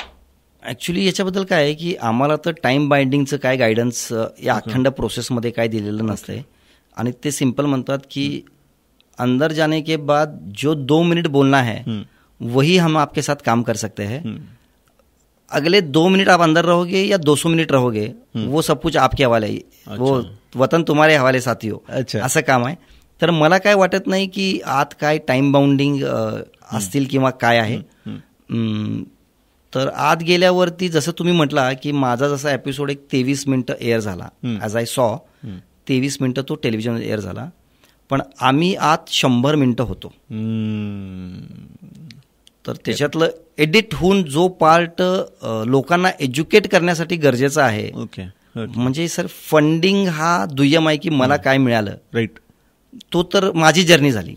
ॲक्च्युली याच्याबद्दल काय आहे की आम्हाला तर टाईम बाइंडिंगचं काय गायडन्स या अखंड प्रोसेसमध्ये काय दिलेलं नसतंय. आणि ते सिंपल म्हणतात कि अंदर जाने के बाद जो 2 मिनट बोलना है वही हम आपके साथ काम कर सकते हैं. अगले 2 मिनट आप अंदर रहोगे या 200 मिनट रहोगे, वो सब कुछ आपके हवाले है. वो वतन तुम्हारे हवाले साथियों, असं काम आहे. तर मला काय वाटत नाही की आत काय टाइम बाउंडिंग असतील किंवा काय आहे. तर आत गेल्यावरती जसं तुम्ही म्हटला की माझा जसा एपिसोड एक 23 मिनिटं एअर झाला, ॲज आय सॉ 23 मिनिटं तो टेलिव्हिजन एअर झाला, पण आम्ही आत 100 मिनिटं होतो. तर त्याच्यातलं एडिट होऊन जो पार्ट लोकांना एज्युकेट करण्यासाठी गरजेचा आहे, म्हणजे सर फंडिंग हा दुय्यम आहे की मला काय मिळालं, राईट, तो तर माझी जर्नी झाली.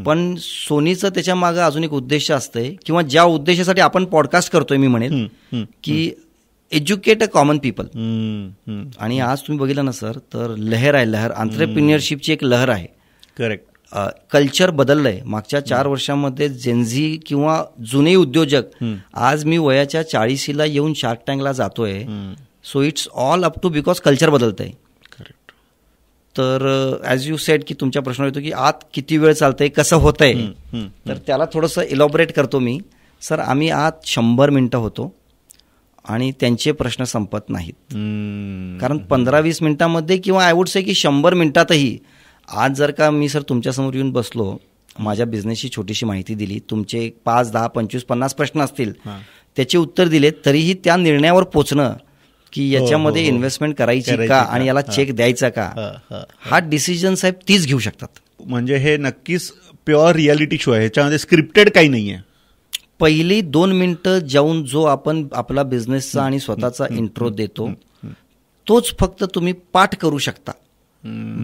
पण सोनीचं त्याच्या मागे अजून एक उद्देश असतंय किंवा ज्या उद्देशासाठी आपण पॉडकास्ट करतोय, मी म्हणेन की एज्युकेट अ कॉमन पीपल. आणि आज तुम्ही बघितलं ना सर, तर लहर आहे, लहर एंटरप्रेन्युअरशिपची एक लहर आहे. करेक्ट. कल्चर बदललंय मागच्या 4 वर्षांमध्ये. जेनझी किंवा जुने उद्योजक, आज मी वयाच्या 40ला येऊन शार्क टँकला जातोय. So it's all up to because culture बदलतंय. करेक्ट. तर ॲज यू सेड की तुमच्या प्रश्न येतो की आत किती वेळ चालतंय, कसं होतंय, तर त्याला थोडंसं इलॉबरेट करतो मी. सर आम्ही आत 100 मिनिटं होतो आणि त्यांचे प्रश्न संपत नाहीत. कारण 15-20 मिनिटांमध्ये किंवा आय वुड से की 100 मिनिटातही, आज जर का मी सर तुमच्यासमोर येऊन बसलो, माझ्या बिझनेसची छोटीशी माहिती दिली, तुमचे 5, 10, 25, 50 प्रश्न असतील, त्याचे उत्तर दिले, तरीही त्या निर्णयावर पोचणं की याच्यामध्ये इन्व्हेस्टमेंट करायची का आणि याला चेक द्यायचा का, हा डिसिजन साहेब तीच घेऊ शकतात. म्हणजे हे नक्कीच प्युअर रियालिटी शो आहे, ह्याच्यामध्ये स्क्रिप्टेड काही नाही आहे. पहिली 2 मिनिटं जाऊन जो आपण आपला बिझनेसचा आणि स्वतःचा इंट्रो देतो, तोच फक्त तुम्ही पाठ करू शकता.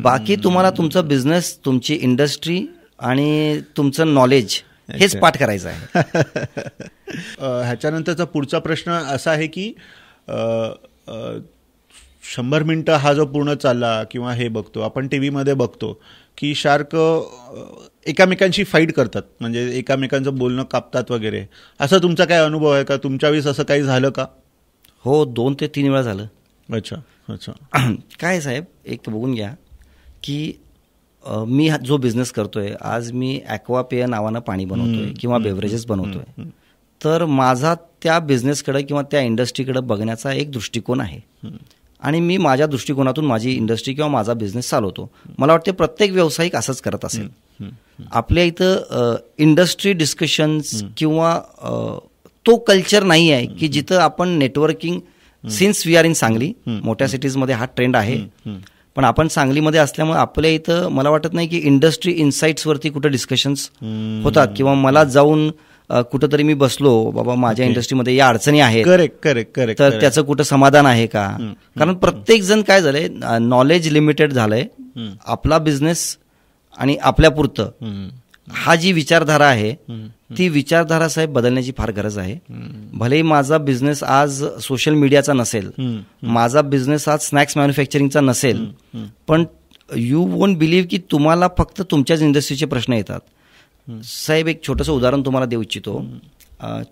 बाकी तुम्हाला तुमचा बिझनेस, तुमची इंडस्ट्री आणि तुमचं नॉलेज हेच पाठ करायचं आहे. ह्याच्यानंतरचा पुढचा प्रश्न असा आहे की 100 मिनिटं हा जो पूर्ण चालला किंवा हे बघतो आपण टीव्हीमध्ये बघतो की शार्क एकामेकांशी फाईट करतात, म्हणजे एकामेकांचं बोलणं कापतात वगैरे, असा तुमचा काय अनुभव आहे का? तुमच्या वेळेस असं काही झालं का? हो, 2 ते 3 वेळा झालं. अच्छा अच्छा. काय साहेब, एक बघून घ्या की मी जो बिझनेस करतोय, आज मी ॲक्वापेय नावानं पाणी बनवतोय किंवा बेव्हरेजेस बनवतोय, तर माझा त्या बिझनेसकडे किंवा त्या इंडस्ट्रीकडे बघण्याचा एक दृष्टिकोन आहे आणि मी माझ्या दृष्टिकोनातून माझी इंडस्ट्री किंवा माझा बिझनेस चालवतो. मला वाटते प्रत्येक व्यावसायिक असंच करत असेल. आपल्या इथं इंडस्ट्री डिस्कशन्स किंवा तो कल्चर नाही आहे की जिथं आपण networking, since we are in Sangli, मोठ्या सिटीजमध्ये हा ट्रेंड आहे, पण आपण सांगलीमध्ये असल्यामुळे आपल्या इथं मला वाटत नाही की इंडस्ट्री इन्साइट्सवरती कुठं डिस्कशन्स होतात किंवा मला जाऊन कुठंतरी मी बसलो, बाबा माझ्या इंडस्ट्रीमध्ये या अडचणी आहेत, करेक्ट, तर त्याचं कुठं समाधान आहे का? कारण प्रत्येक जण काय झालंय, नॉलेज लिमिटेड झालंय. आपला बिझनेस आणि आपल्यापुरतं हा जी विचारधारा आहे ती विचारधारा साहेब बदलण्याची फार गरज आहे. भलेही माझा बिझनेस आज सोशल मीडियाचा नसेल, माझा बिझनेस आज स्नॅक्स मॅन्युफॅक्चरिंगचा नसेल, पण यू वोंट बिलीव्ह की तुम्हाला फक्त तुमच्याच इंडस्ट्रीचे प्रश्न येतात. साहेब एक छोटंसं उदाहरण तुम्हाला देऊ इच्छितो.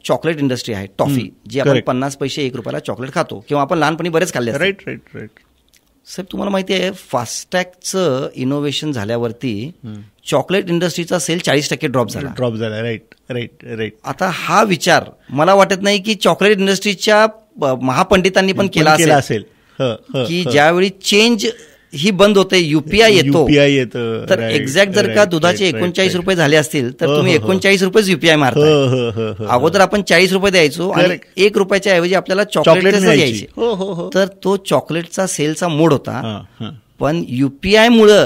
चॉकलेट इंडस्ट्री आहे, टॉफी, जी आपण 50 पैसे 1 रुपयाला चॉकलेट खातो किंवा आपण लहानपणी बरेच खाल्ले. राईट. साहेब तुम्हाला माहिती आहे, फास्टॅगचं इनोव्हेशन झाल्यावरती चॉकलेट इंडस्ट्रीचा सेल 40% ड्रॉप झाला. राईट. आता हा विचार मला वाटत नाही की चॉकलेट इंडस्ट्रीच्या महापंडितांनी पण केला असेल की ज्यावेळी चेंज ही बंद होते, युपीआय येतो, तर एक्झॅक्ट जर का दुधाचे 39 रुपये झाले असतील तर तुम्ही 39 रुपये युपीआय मारता. अगोदर आपण 40 रुपये द्यायचो आणि 1 रुपयाच्या ऐवजी आपल्याला चॉकलेट द्यायचे, तर तो चॉकलेटचा सेलचा मोड होता. पण युपीआय मुळे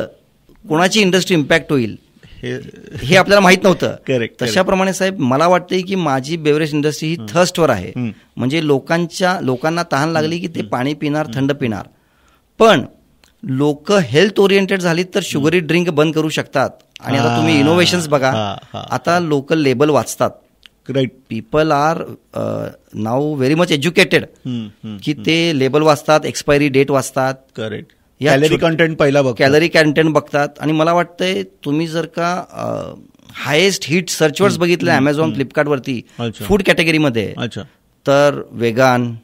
कोणाची इंडस्ट्री इम्पॅक्ट होईल हे आपल्याला माहित नव्हतं. तशाप्रमाणे साहेब मला वाटतंय की माझी बेव्हरेज इंडस्ट्री ही थर्स्टवर आहे, म्हणजे लोकांना तहान लागली की ते पाणी पिणार, थंड पिणार. पण लोक हेल्थ ओरिएंटेड झाली तर शुगरी ड्रिंक बंद करू शकतात. आणि आता तुम्ही इनोव्हेशन्स बघा, आता लोक लेबल वाचतात. Right. People are now very much educated की ते लेबल वाचतात, एक्सपायरी डेट वाचतात, करेक्ट, कॅलरी कंटेंट पहिला कॅलरी कंटेंट बघतात. आणि मला वाटतंय तुम्ही जर का हायेस्ट हिट सर्चवर्स बघितले अमेझॉन, फ्लिपकार्टवरती फूड कॅटेगरीमध्ये, तर vegan,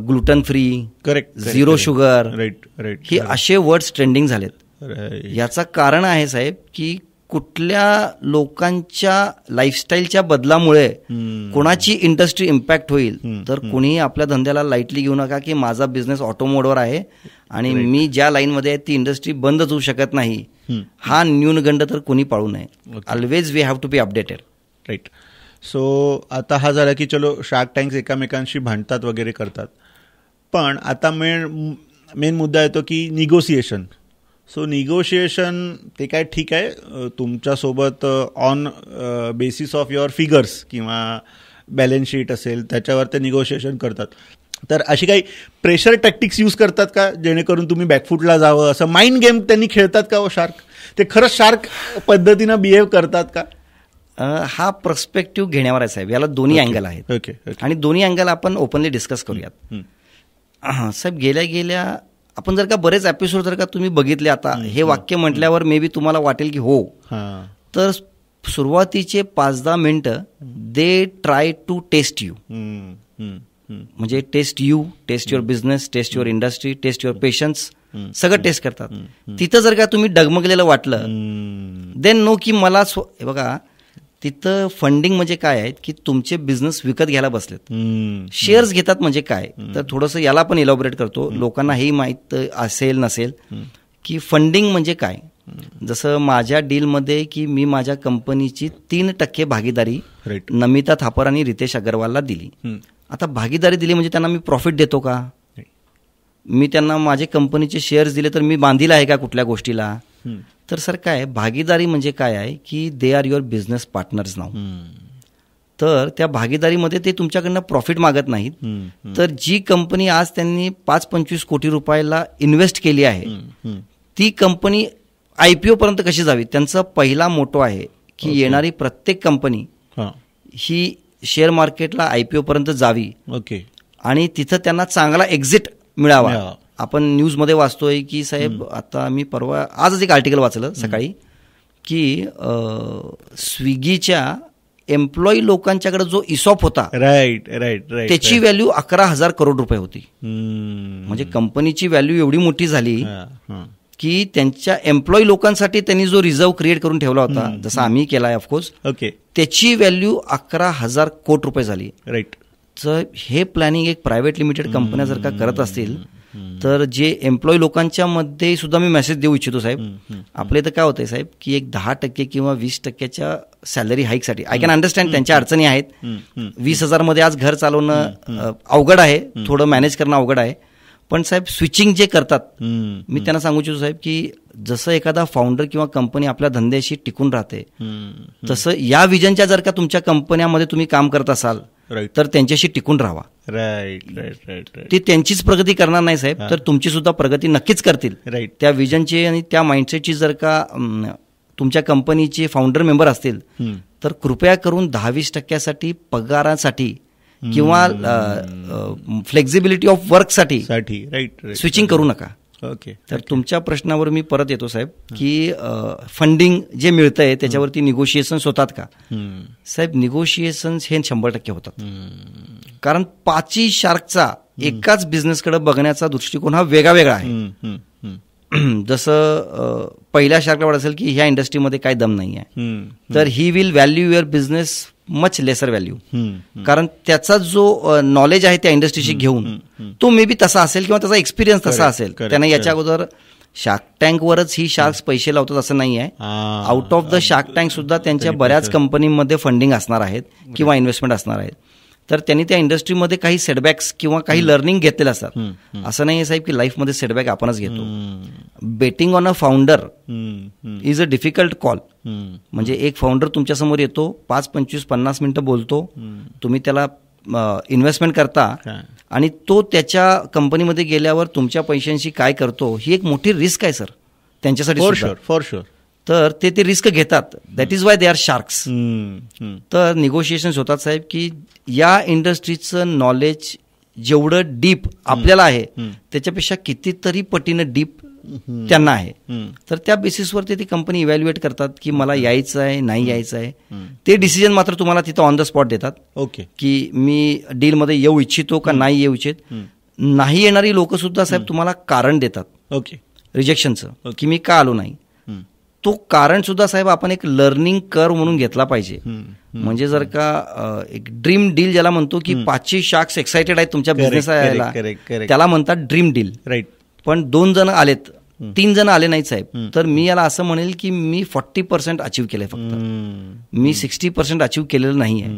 gluten free, correct, zero sugar, right, हे असे वर्ड्स ट्रेंडिंग झालेत. याचं कारण आहे साहेब की कुठल्या लोकांच्या लाईफस्टाईलच्या बदलामुळे कोणाची इंडस्ट्री इम्पॅक्ट होईल. तर कोणीही आपल्या धंद्याला लाईटली घेऊ नका की माझा बिझनेस ऑटोमोडवर आहे आणि मी ज्या लाईनमध्ये आहे ती इंडस्ट्री बंदच होऊ शकत नाही. हा न्यूनगंड तर कोणी पाळू नये. Always we have to be updated. Right. So आता हा झाला की चलो शार्क टँक्स एकामेकांशी भांडतात वगैरे करतात, पण आता मेन मुद्दा येतो की निगोसिएशन. सो निगोशिएशन ते काय ठीक आहे, तुमच्यासोबत on basis of your figures किंवा बॅलन्स शीट असेल त्याच्यावर ते निगोशिएशन करतात. तर अशी काही प्रेशर टॅक्टिक्स यूज करतात का जेणेकरून तुम्ही बॅकफूटला जावं, असं माइंड गेम त्यांनी खेळतात का हो शार्क? ते खरंच शार्क पद्धतीनं बिहेव करतात का? हा पर्स्पेक्टिव्ह घेण्यावर आहे साहेब. याला दोन्ही अँगल आहेत. ओके. आणि दोन्ही अँगल आपण ओपनली डिस्कस करूयात. साहेब गेल्या आपण जर का बरेच एपिसोड जर का तुम्ही बघितले, आता हे वाक्य म्हटल्यावर मे बी तुम्हाला वाटेल की हो, तर सुरुवातीचे 5-10 मिनिटं they try to test you, म्हणजे test you, test your business, test your industry, test your patience, सगळं टेस्ट करतात. तिथं जर का तुम्ही डगमगलेलं वाटलं देन नो की मला हे बघा, तिथं फंडिंग म्हणजे काय आहे की तुमचे बिझनेस विकत घ्यायला बसलेत, शेअर्स घेतात म्हणजे काय, तर थोडंसं याला पण इलॉबरेट करतो, लोकांना हेही माहीत असेल नसेल की फंडिंग म्हणजे काय. जसं माझ्या डीलमध्ये की मी माझ्या कंपनीची 3% भागीदारी नमिता थापर आणि रितेश अग्रवालला दिली. आता भागीदारी दिली म्हणजे त्यांना मी प्रॉफिट देतो का? मी त्यांना माझे कंपनीचे शेअर्स दिले तर मी बांधील आहे का कुठल्या गोष्टीला? तर सर काय भागीदारी म्हणजे काय आहे की they are your business partners नाव. तर त्या भागीदारीमध्ये ते तुमच्याकडनं प्रॉफिट मागत नाहीत. तर जी कंपनी आज त्यांनी 5-25 कोटी रुपयाला इन्व्हेस्ट केली आहे ती कंपनी IPO पर्यंत कशी जावी, त्यांचा पहिला मोटो आहे की येणारी प्रत्येक कंपनी ही शेअर मार्केटला IPO पर्यंत जावी. ओके. आणि तिथं त्यांना चांगला एक्झिट मिळावा. आपण न्यूजमध्ये वाचतोय की साहेब, आता मी आजच एक आर्टिकल वाचलं सकाळी की स्विगीच्या एम्प्लॉई लोकांच्याकडे जो इसॉप होता, राईट, त्याची व्हॅल्यू 11,000 करोड रुपये होती. म्हणजे कंपनीची व्हॅल्यू एवढी मोठी झाली की त्यांच्या एम्प्लॉई लोकांसाठी त्यांनी जो रिझर्व्ह क्रिएट करून ठेवला होता, जसा आम्ही केलाय ऑफकोर्स, त्याची व्हॅल्यू 11,000 कोटी रुपये झाली. राईट. तर हे प्लॅनिंग एक प्रायव्हेट लिमिटेड कंपन्या जर का करत असतील तर जे एम्प्लॉई लोकांच्या मध्ये सुद्धा मी मेसेज देऊ इच्छितो साहेब, आपले तर काय होतंय साहेब की एक 10% किंवा 20% सॅलरी हाईकसाठी आय कॅन अंडरस्टँड त्यांच्या अडचणी आहेत. 20,000 मध्ये आज घर चालवणं अवघड आहे, थोडं मॅनेज करणं अवघड आहे. पण साहेब स्विचिंग जे करतात, मी त्यांना सांगू इच्छितो साहेब की जसं एखादा फाउंडर किंवा कंपनी आपल्या धंद्याशी टिकून राहते, तसं या विजनच्या जर का तुमच्या कंपन्यामध्ये तुम्ही काम करत असाल तर त्यांच्याशी टिकून राहावा. राईट. ती त्यांचीच प्रगती करणार नाही साहेब, तर तुमची सुद्धा प्रगती नक्कीच करतील. राईट. त्या विजनची आणि त्या माइंडसेटची जर का तुमच्या कंपनीचे फाउंडर मेंबर असतील तर कृपया करून 10-20% पगारासाठी किंवा फ्लेक्झिबिलिटी ऑफ वर्कसाठी स्विचिंग करू नका. ओके. तर तुमच्या प्रश्नावर मी परत येतो साहेब की फंडिंग जे मिळतंय त्याच्यावरती निगोशिएशन्स होतात का? साहेब, निगोशिएशन्स हे 100% होतात. कारण 5 शार्कचा एकाच बिझनेसकडे बघण्याचा दृष्टिकोन हा वेगळा वेगळा आहे. जसं पहिल्या शार्कला वाटत असेल की ह्या इंडस्ट्रीमध्ये काय दम नाही आहे, तर he will value your business much laser value. कारण त्याचा जो नॉलेज आहे त्या इंडस्ट्रीशी घेऊन तो मे बी तसा असेल किंवा त्याचा एक्सपिरियन्स तसा असेल. त्याने याच्या अगोदर शार्क टँकवरच ही शार्क्स पैसे लावतात असं नाही आहे. Out of the shark tank सुद्धा त्यांच्या बऱ्याच कंपनीमध्ये फंडिंग असणार आहेत किंवा इन्व्हेस्टमेंट असणार आहेत. तर त्यांनी त्या इंडस्ट्रीमध्ये काही सेटबॅक्स किंवा काही लर्निंग घेतलेलं असतात. असं नाही आहे साहेब की लाईफमध्ये सेटबॅक आपणच घेतो. Betting on a founder is a difficult call. म्हणजे एक फाउंडर तुमच्यासमोर येतो, 5, 25, 50 मिनिटं बोलतो, तुम्ही त्याला इन्व्हेस्टमेंट करता आणि तो त्याच्या कंपनीमध्ये गेल्यावर तुमच्या पैशांशी काय करतो, ही एक मोठी रिस्क आहे सर त्यांच्यासाठी. For sure. तर ते रिस्क घेतात. That is why they are sharks. तर निगोशिएशन्स होतात साहेब की या इंडस्ट्रीचं नॉलेज जेवढं डीप आपल्याला आहे त्याच्यापेक्षा कितीतरी पटीनं डीप त्यांना आहे. तर त्या बेसिसवर ते ती कंपनी इव्हॅल्युएट करतात की मला यायचं आहे नाही यायचं आहे. ते डिसिजन मात्र तुम्हाला तिथं ऑन द स्पॉट देतात. ओके. की मी डीलमध्ये येऊ इच्छितो का नाही येऊ इच्छित. नाही येणारी लोक सुद्धा साहेब तुम्हाला कारण देतात. ओके. रिजेक्शनचं की मी का आलो नाही. तो कारण सुद्धा साहेब आपण एक लर्निंग कर्व म्हणून घेतला पाहिजे. म्हणजे जर का एक ड्रीम डील ज्याला म्हणतो की 5 शार्क्स एक्साइटेड आहेत तुमच्या बिझनेस यायला, त्याला म्हणतात ड्रीम डील. राईट. पण 2 जण आलेत, 3 जण आले नाहीत साहेब, तर मी याला असं म्हणेल की मी 40% अचीव्ह केलंय फक्त, मी 60% अचीव्ह केलेलं नाही आहे.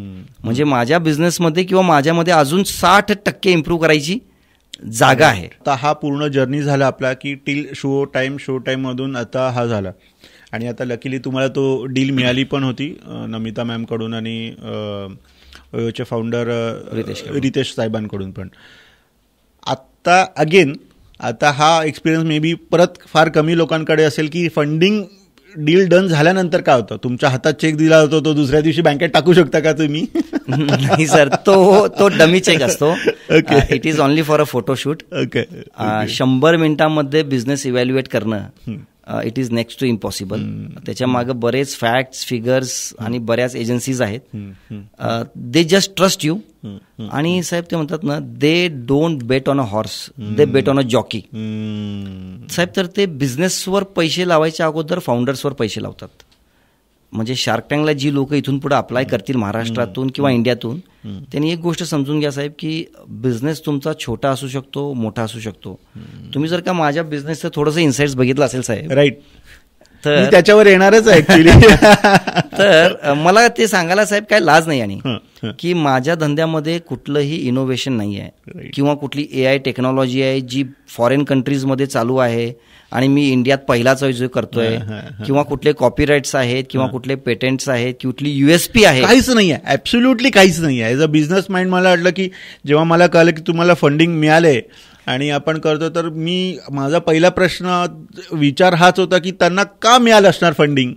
म्हणजे माझ्या बिझनेसमध्ये किंवा माझ्यामध्ये अजून 60% इम्प्रूव्ह करायची जागा आहे. आता हा पूर्ण जर्नी झाला आपला की टिल शो टाइम मधून आता हा झाला. आणि आता लकीली तुम्हाला तो डील मिळाली पण होती नमिता मॅम कडून आणि ओयोचे फाउंडर रितेश साहेबांकडून पण. आता अगेन आता हा एक्सपिरियन्स मे बी परत फार कमी लोकांकडे असेल की फंडिंग डील डन झाल्यानंतर काय होतं, तुमच्या हातात चेक दिला होता तो दुसऱ्या दिवशी बँकेत टाकू शकता का तुम्ही? नाही सर, तो डमी चेक असतो. It is only for a photoshoot. Okay. 100 मिनिटांमध्ये बिझनेस इव्हॅल्युएट करणं it is next to impossible. त्याच्या मागे बरेच फॅक्ट्स, फिगर्स आणि बऱ्याच एजन्सीज आहेत. They just trust you. आणि साहेब ते म्हणतात ना, they don't bet on a horse, they bet on a jockey. साहेब तर ते बिझनेसवर पैसे लावायच्या अगोदर फाउंडर्सवर पैसे लावतात. म्हणजे शार्क टँकला जी लोक इथून पुढे अप्लाय करतील महाराष्ट्रातून किंवा इंडियातून, त्यांनी एक गोष्ट समजून घ्या साहेब की बिझनेस तुमचा छोटा असू शकतो, मोठा असू शकतो. तुम्ही जर का माझ्या बिझनेसचं थोडंसं इन्साइट्स बघितलं असेल साहेब, राईट, तर त्याच्यावर येणारच आहे ऍक्च्युली. तर मला ते सांगायला साहेब काय लाज नाही आणि की माझ्या धंद्यामध्ये कुठलंही इनोव्हेशन नाही आहे किंवा कुठली AI टेक्नॉलॉजी आहे जी फॉरेन कंट्रीजमध्ये चालू आहे आणि मी इंडियात पहिलाच जो करतोय, किंवा कुठले कॉपीराइट्स आहेत किंवा कुठले पेटेंट्स आहेत, कुठली USP आहे, काहीच नाही आहे. ऍब्सोल्युटली काहीच नाही आहे. ॲज अ बिझनेस माइंड मला वाटलं की जेव्हा मला कळलं की तुम्हाला फंडिंग मिळाले आणि आपण करतो, तर माझा पहिला प्रश्न विचार हाच होता की त्यांना का मिळालं असणार फंडिंग,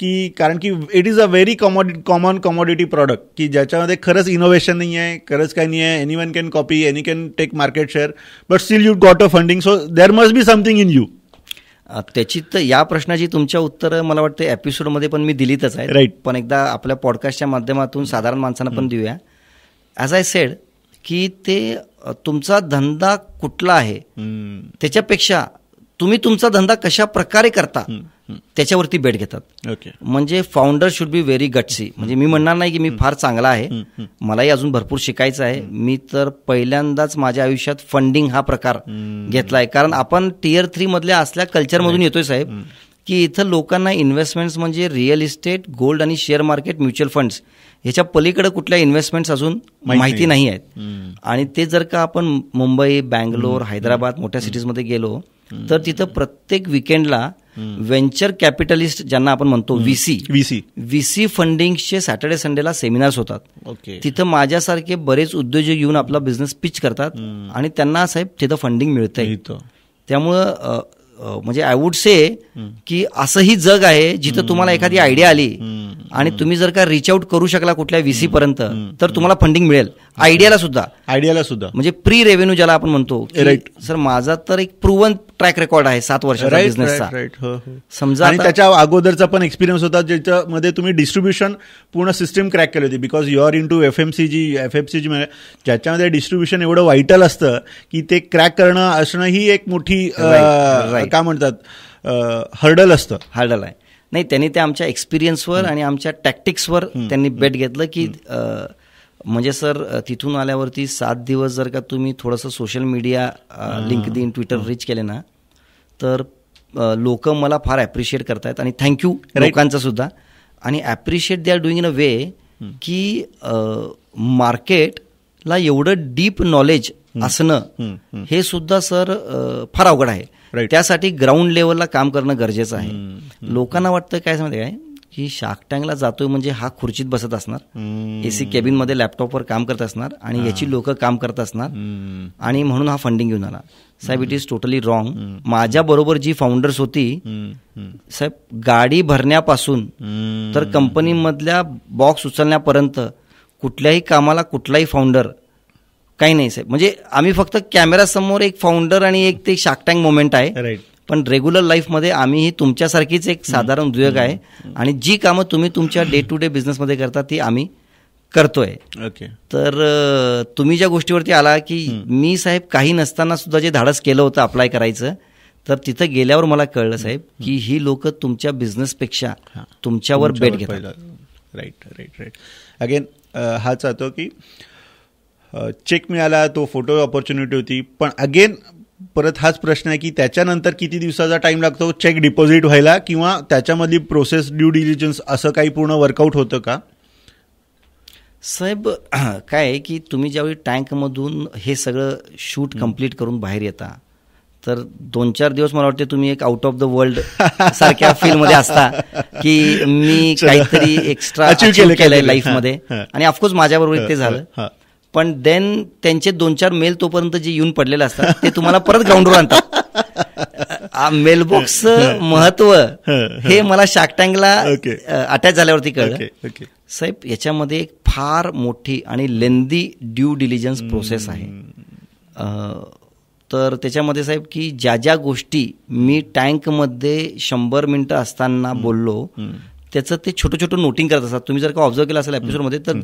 की कारण की it is a very common commodity product की ज्याच्यामध्ये खरंच इनोव्हेशन नाही आहे, खरंच काही नाही आहे. Anyone can copy, any can take market share, but still you got a funding, so there must be something in you. त्याची तर या प्रश्नाची तुमच्या उत्तरं मला वाटतं एपिसोडमध्ये पण मी दिलीतच आहे. राईट. पण एकदा आपल्या पॉडकास्टच्या माध्यमातून साधारण माणसांना पण देऊया. ॲज आय सेड की ते तुमचा धंदा कुठला आहे त्याच्यापेक्षा तुम्ही तुमचा धंदा कशा प्रकारे करता त्याच्यावरती बेट घेतात. ओके. म्हणजे फाउंडर शुड बी व्हेरी गटसी. म्हणजे मी म्हणणार नाही की मी फार चांगला आहे, मलाही अजून भरपूर शिकायचं आहे. मी तर पहिल्यांदाच माझ्या आयुष्यात फंडिंग हा प्रकार घेतला आहे. कारण आपण टियर 3 मधल्या असल्या कल्चरमधून येतोय साहेब, की इथं लोकांना इन्व्हेस्टमेंट्स म्हणजे रिअल इस्टेट, गोल्ड आणि शेअर मार्केट, म्युच्युअल फंड्स ह्याच्या पलीकडे कुठल्या इन्व्हेस्टमेंट्स अजून माहिती नाही आहेत. आणि ते जर का आपण मुंबई, बँगलोर, हैदराबाद मोठ्या सिटीजमध्ये गेलो तर तिथं प्रत्येक विकेंडला व्हेंचर कॅपिटलिस्ट ज्यांना आपण म्हणतो व्हीसी फंडिंगचे सॅटर्डे संडेला सेमिनार्स होतात. तिथं माझ्यासारखे बरेच उद्योजक येऊन आपला बिझनेस पिच करतात आणि त्यांना साहेब तिथं फंडिंग मिळतंय. त्यामुळं म्हणजे आय वुड से की असंही जग आहे जिथं तुम्हाला एखादी आयडिया आली आणि तुम्ही जर का रिच आउट करू शकला कुठल्या व्हीसी पर्यंत तर तुम्हाला फंडिंग मिळेल. आयडियाला सुद्धा म्हणजे प्री रेव्हेन्यू ज्याला आपण म्हणतो. सर माझा तर एक प्रूव्हन ट्रॅक रेकॉर्ड आहे 7 वर्षाचा बिझनेसचा. समजा त्याच्या अगोदरचा पण एक्सपिरियन्स होता ज्याच्यामध्ये तुम्ही डिस्ट्रीब्युशन पूर्ण सिस्टम क्रॅक केली होती, because you are into FMCG ज्याच्यामध्ये डिस्ट्रीब्युशन एवढं वाईटल असतं की ते क्रॅक करणं असणं ही एक मोठी काय म्हणतात हर्डल आहे. नाही, त्यांनी ते आमच्या एक्सपिरियन्सवर आणि आमच्या टॅक्टिक्सवर त्यांनी बेट घेतलं की म्हणजे सर तिथून आल्यावरती 7 दिवस जर का तुम्ही थोडंसं social media, LinkedIn, Twitter rich केले ना तर लोक मला फार ॲप्रिशिएट करतायत आणि थँक्यू लोकांचं सुद्धा. आणि appreciate they are doing in a way की मार्केटला एवढं डीप नॉलेज असणं हे सुद्धा सर फार अवघड आहे. त्यासाठी ग्राउंड लेवलला काम करणं गरजेचं आहे. लोकांना वाटतं काय सांगते काय की शार्क टँकला जातोय म्हणजे हा खुर्चीत बसत असणार, एसी केबिनमध्ये लॅपटॉपवर काम करत असणार आणि याची लोक काम करत असणार आणि म्हणून हा फंडिंग घेऊन आला. साहेब इट इज टोटली रॉंग. माझ्या बरोबर जी फाउंडर्स होती साहेब, गाडी भरण्यापासून तर कंपनीमधल्या बॉक्स उचलण्यापर्यंत कुठल्याही कामाला कुठलाही फाउंडर काही नाही साहेब. म्हणजे आम्ही फक्त कॅमेरा समोर एक फाउंडर आणि एक ते शार्क टँक मोमेंट आहे, पण रेग्युलर लाईफमध्ये आम्ही ही तुमच्यासारखीच एक साधारण उद्योग आहे आणि जी कामं तुम्ही तुमच्या डे टू डे बिझनेसमध्ये करता ती आम्ही करतोय. तर तुम्ही ज्या गोष्टीवरती आला की मी साहेब काही नसताना सुद्धा जे धाडस केलं होतं अप्लाय करायचं, तर तिथं गेल्यावर मला कळलं साहेब की ही लोक तुमच्या बिझनेसपेक्षा तुमच्यावर बेट घेतात. राईट. अगेन हाच चाहतो की चेक मिळाला, तो फोटो ऑपॉर्च्युनिटी होती, पण अगेन परत हाच प्रश्न आहे की त्याच्यानंतर किती दिवसाचा टाइम लागतो चेक डिपॉझिट व्हायला, किंवा त्याच्यामधली प्रोसेस, ड्यू डिलिजन्स असं काही पूर्ण वर्कआउट होतं का साहेब? काय आहे की तुम्ही ज्यावेळी टँकमधून हे सगळं शूट कंप्लीट करून बाहेर येता तर 2-4 दिवस मला वाटते तुम्ही एक आउट ऑफ द वर्ल्ड सारख्या फील्डमध्ये असता की मी काहीतरी एक्स्ट्रा अचीव्ह केलंय लाईफमध्ये. आणि ऑफकोर्स माझ्याबरोबर ते झालं, पण देन त्यांचे 2-4 मेल तोपर्यंत जे येऊन पडलेले असतात ते तुम्हाला परत ग्राउंडवर आणतात. मेलबॉक्सचं महत्व हे मला शार्क टँकला अटॅच झाल्यावरती कळलं. साहेब याच्यामध्ये एक फार मोठी आणि लेंदी ड्यू डिलिजन्स प्रोसेस आहे. तर त्याच्यामध्ये साहेब की ज्या ज्या गोष्टी मी टँकमध्ये 100 मिनिटं असताना बोललो त्याचं ते छोटं छोटं नोटिंग करत असतात. तुम्ही जर का ऑब्झर्व केलं असेल एपिसोडमध्ये तर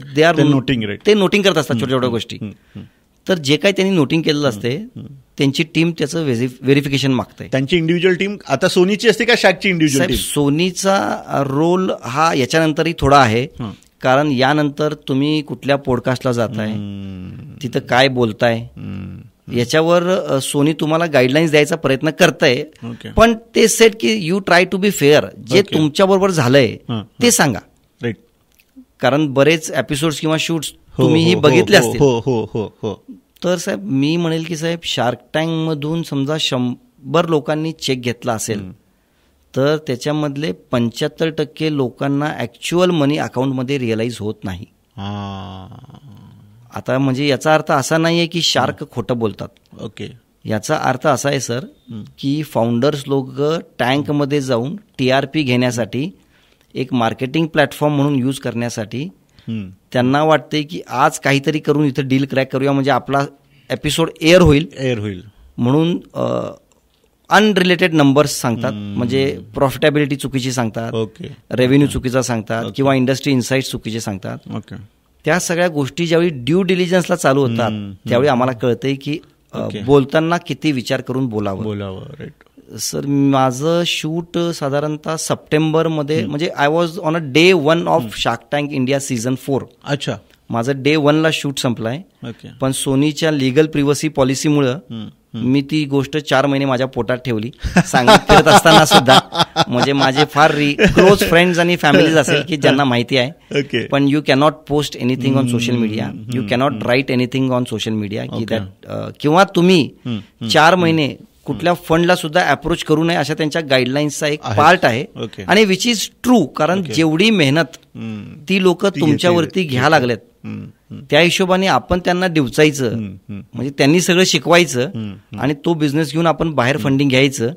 ते नोटिंग करत असतात छोट्या छोट्या गोष्टी. तर जे काही त्यांनी नोटिंग केलेलं असते त्यांची टीम त्याचं व्हेरिफिकेशन मागते. त्यांची इंडिव्हिज्युअल टीम आता सोनीची असते का शार्कची इंडिव्हिज्युअल टीम? सोनीचा रोल हा याच्यानंतरही थोडा आहे, कारण यानंतर तुम्ही कुठल्या पॉडकास्टला जाताय, तिथं काय बोलताय याच्यावर सोनी तुम्हाला गाईडलाईन्स द्यायचा प्रयत्न करताय. पण ते सेट की you try to be fair. जे तुमच्या बरोबर झालंय ते सांगा, कारण बरेच एपिसोड्स किंवा शूट्स तुम्हीही बघितले असतील. तर साहेब मी म्हणेल की साहेब शार्क टँक मधून समजा 100 लोकांनी चेक घेतला असेल तर त्याच्यामधले 75% लोकांना ऍक्च्युअल मनी अकाउंटमध्ये रिअलाइज होत नाही. आता म्हणजे याचा अर्थ असा नाहीये की शार्क खोटं बोलतात. याचा अर्थ असा आहे सर की फाउंडर्स लोक टँकमध्ये जाऊन TRP घेण्यासाठी एक मार्केटिंग प्लॅटफॉर्म म्हणून यूज करण्यासाठी त्यांना वाटते की आज काहीतरी करून इथं डील क्रॅक करूया, म्हणजे आपला एपिसोड एअर होईल म्हणून अनरिलेटेड नंबर्स सांगतात, म्हणजे प्रॉफिटेबिलिटी चुकीची सांगतात, रेव्हेन्यू चुकीचा सांगतात, किंवा इंडस्ट्री इन्साइट्स चुकीचे सांगतात. त्या सगळ्या गोष्टी ज्यावेळी ड्यू डिलिजन्सला चालू होतात त्यावेळी आम्हाला कळतंय की बोलताना किती विचार करून बोलावं. सर माझं शूट साधारणतः सप्टेंबरमध्ये, म्हणजे I was on a day 1 of shark tank India season 4. अच्छा. माझं डे 1 ला शूट संपलाय, पण सोनीच्या लिगल प्रिव्हसी पॉलिसीमुळं मी ती गोष्ट 4 महिने माझ्या पोटात ठेवली सांगत करत असताना सुद्धा. म्हणजे माझे फार क्लोज फ्रेंड्स आणि फॅमिलीज असेल की ज्यांना माहिती आहे, पण you cannot post anything on social media, you cannot write anything on social media, की दॅट किंवा तुम्ही 4 महिने कुठल्या फंडला सुद्धा अप्रोच करू नये अशा त्यांच्या गाईडलाईन्सचा एक पार्ट आहे. आणि विच इज ट्रू, कारण जेवढी मेहनत ती लोक तुमच्यावरती घ्या लागलेत त्या हिशोबाने आपण त्यांना डिवचायचं, म्हणजे त्यांनी सगळं शिकवायचं आणि तो बिझनेस घेऊन आपण बाहेर फंडिंग घ्यायचं,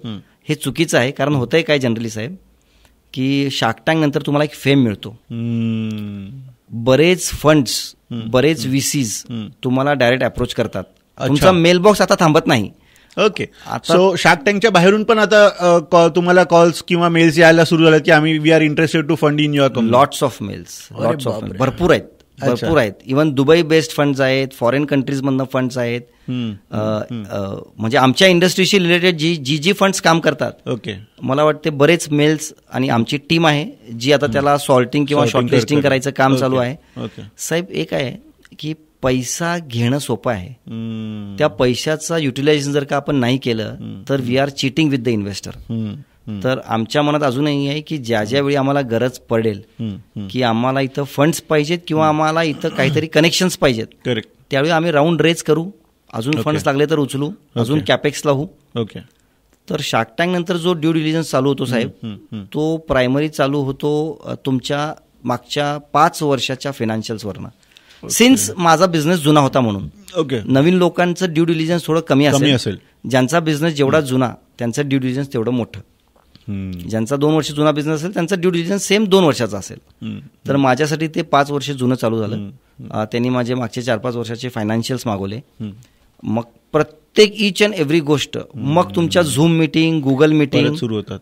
हे चुकीचं आहे. कारण होतंय काय जनरली साहेब, की शार्क टँक नंतर तुम्हाला एक फेम मिळतो. बरेच फंड्स, बरेच VCs तुम्हाला डायरेक्ट अप्रोच करतात, तुमचा मेलबॉक्स आता थांबत नाही. ओके. सो शार्क टँकच्या बाहेरून पण आता तुम्हाला कॉल्स किंवा मेल्स यायला सुरू झाले की आम्ही we are interested to fund in your company. Lots of mails, भरपूर आहेत. इव्हन दुबई बेस्ड फंड्स आहेत, फॉरेन कंट्रीज मधनं फंड्स आहेत. म्हणजे आमच्या इंडस्ट्रीशी रिलेटेड जी फंड्स काम करतात, मला वाटते बरेच मेल्स, आणि आमची टीम आहे जी आता त्याला सॉर्टिंग किंवा शॉर्टलिस्टिंग करायचं काम चालू आहे. साहेब एक आहे की पैसा घेणं सोपं आहे, त्या पैशाचा युटिलायझेशन जर का आपण नाही केलं तर we are cheating with the investor. तर आमच्या मनात अजूनही आहे की ज्या ज्यावेळी आम्हाला गरज पडेल की आम्हाला इथं फंड्स पाहिजेत किंवा आम्हाला इथं काहीतरी कनेक्शन्स पाहिजेत, त्यावेळी आम्ही राऊंड रेज करू, अजून फंड्स लागले तर उचलू, अजून कॅपेक्सला होऊ. तर शार्क टँक नंतर जो ड्यू डिलिजन्स चालू होतो साहेब, तो प्रायमरी चालू होतो तुमच्या मागच्या 5 वर्षाच्या फायनान्शियल्सवरनं. सिन्स माझा बिझनेस जुना होता म्हणून नवीन लोकांचं ड्यू डिलिजन्स थोडं कमी असेल. ज्यांचा बिझनेस जेवढा जुना त्यांचं ड्यू डिलिजन्स तेवढं मोठं. ज्यांचा 2 वर्ष जुना बिझनेस असेल त्यांचा ड्यू डिलिजन्स सेम 2 वर्षाचा असेल. तर माझ्यासाठी ते 5 वर्ष जुनं चालू झालं. त्यांनी माझे मागचे 4-5 वर्षाचे फायनान्शियल्स मागवले. मग प्रत्येक इच अँड एव्हरी गोष्ट, मग तुमच्या झूम मीटिंग, गुगल मीटिंग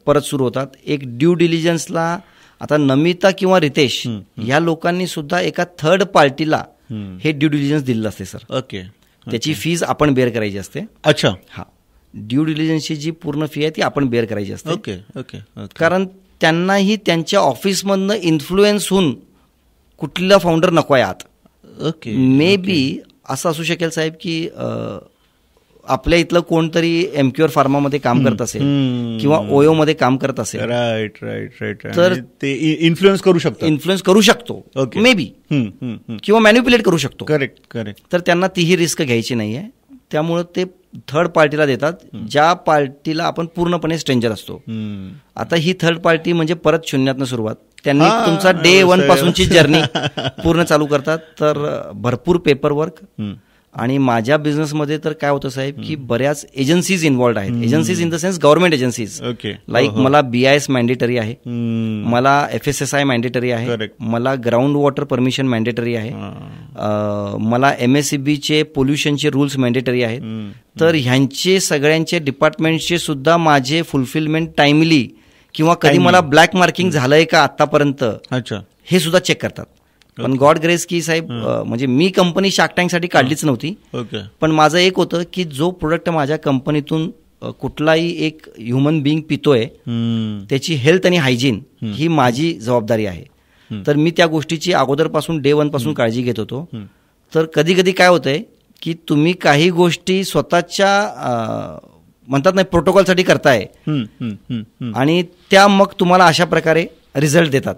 परत सुरू होतात. एक ड्यू डिलिजन्सला आता नमिता किंवा रितेश या लोकांनी सुद्धा एका थर्ड पार्टीला हे ड्यू डिलिजन्स दिलेलं असते सर. त्याची फीज आपण बेअर करायची असते. अच्छा. हा, ड्यू डिलिजन्सची जी पूर्ण फी आहे ती आपण बेअर करायची असते. कारण त्यांनाही त्यांच्या ऑफिसमधनं इन्फ्लुएन्स होऊन कुठला फाउंडर नको आहे आत. मे बी असं असू शकेल साहेब की आपल्या इथलं कोणतरी एमक्युअर फार्मामध्ये काम करत असेल किंवा ओयो मध्ये काम करत असेल. राईट. तर ते इन्फ्लुएन्स करू शकतो मे बी, किंवा मॅन्युप्युलेट करू शकतो. करेक्ट. तर त्यांना तीही रिस्क घ्यायची नाहीये. त्यामुळे ते थर्ड पार्टीला देतात, ज्या पार्टीला आपण पूर्णपणे स्ट्रेंजर असतो. आता ही थर्ड पार्टी म्हणजे परत शून्यातनं सुरुवात. त्यांनी तुमचा डे 1 पासूनची जर्नी पूर्ण चालू करतात. तर भरपूर पेपरवर्क. आणि माझ्या बिझनेसमध्ये तर काय होतं साहेब की बऱ्याच एजन्सीज इन्व्हॉल्ड आहेत. Agencies in the sense government agencies. Like मला BIS मॅन्डेटरी आहे, मला FSSI मॅन्डेटरी आहे, मला ग्राउंड वॉटर परमिशन मॅन्डेटरी आहे, मला MSEBचे पोल्युशनचे रूल्स मॅन्डेटरी आहेत. तर ह्यांचे सगळ्यांचे डिपार्टमेंटचे सुद्धा माझे फुलफिलमेंट टाइमली किंवा कधी मला ब्लॅक मार्किंग झालंय का आतापर्यंत हे सुद्धा चेक करतात. पण गॉड ग्रेस की साहेब, म्हणजे मी कंपनी शार्क टँकसाठी काढलीच नव्हती. पण माझं एक होतं की जो प्रोडक्ट माझ्या कंपनीतून कुठलाही एक ह्युमन बिईंग पितोय त्याची हेल्थ आणि हायजीन ही माझी जबाबदारी आहे. तर मी त्या गोष्टीची अगोदरपासून डे 1 पासून काळजी घेत होतो. तर कधी कधी काय होतंय की तुम्ही काही गोष्टी स्वतःच्या म्हणतात नाही प्रोटोकॉलसाठी करताय आणि त्या मग तुम्हाला अशा प्रकारे रिझल्ट देतात.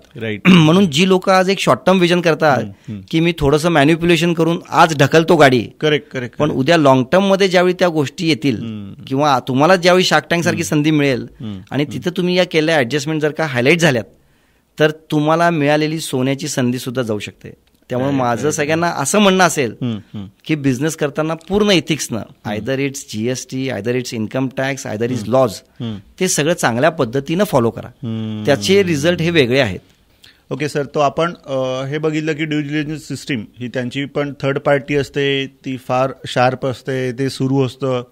म्हणून जी लोक आज एक शॉर्ट टर्म विजन करतात की मी थोडंसं मॅन्युप्युलेशन करून आज ढकलतो गाडी, करेक्ट, पण उद्या लॉंग टर्म मध्ये ज्यावेळी त्या गोष्टी येतील किंवा तुम्हाला ज्यावेळी शार्क टँक सारखी संधी मिळेल आणि तिथं तुम्ही या केलेल्या ऍडजस्टमेंट जर का हायलाईट झाल्यात तर तुम्हाला मिळालेली सोन्याची संधी सुद्धा जाऊ शकते. त्यामुळे माझं सगळ्यांना असं म्हणणं असेल की बिझनेस करताना पूर्ण इथिक्सनं, either it's GST, either it's income tax, either it's laws, ते सगळं चांगल्या पद्धतीनं फॉलो करा. त्याचे रिझल्ट हे वेगळे आहेत. ओके सर, तो आपण हे बघितलं की ड्यू डिलिजन्स सिस्टीम ही त्यांची पण थर्ड पार्टी असते, ती फार शार्प असते, ते सुरू असतं.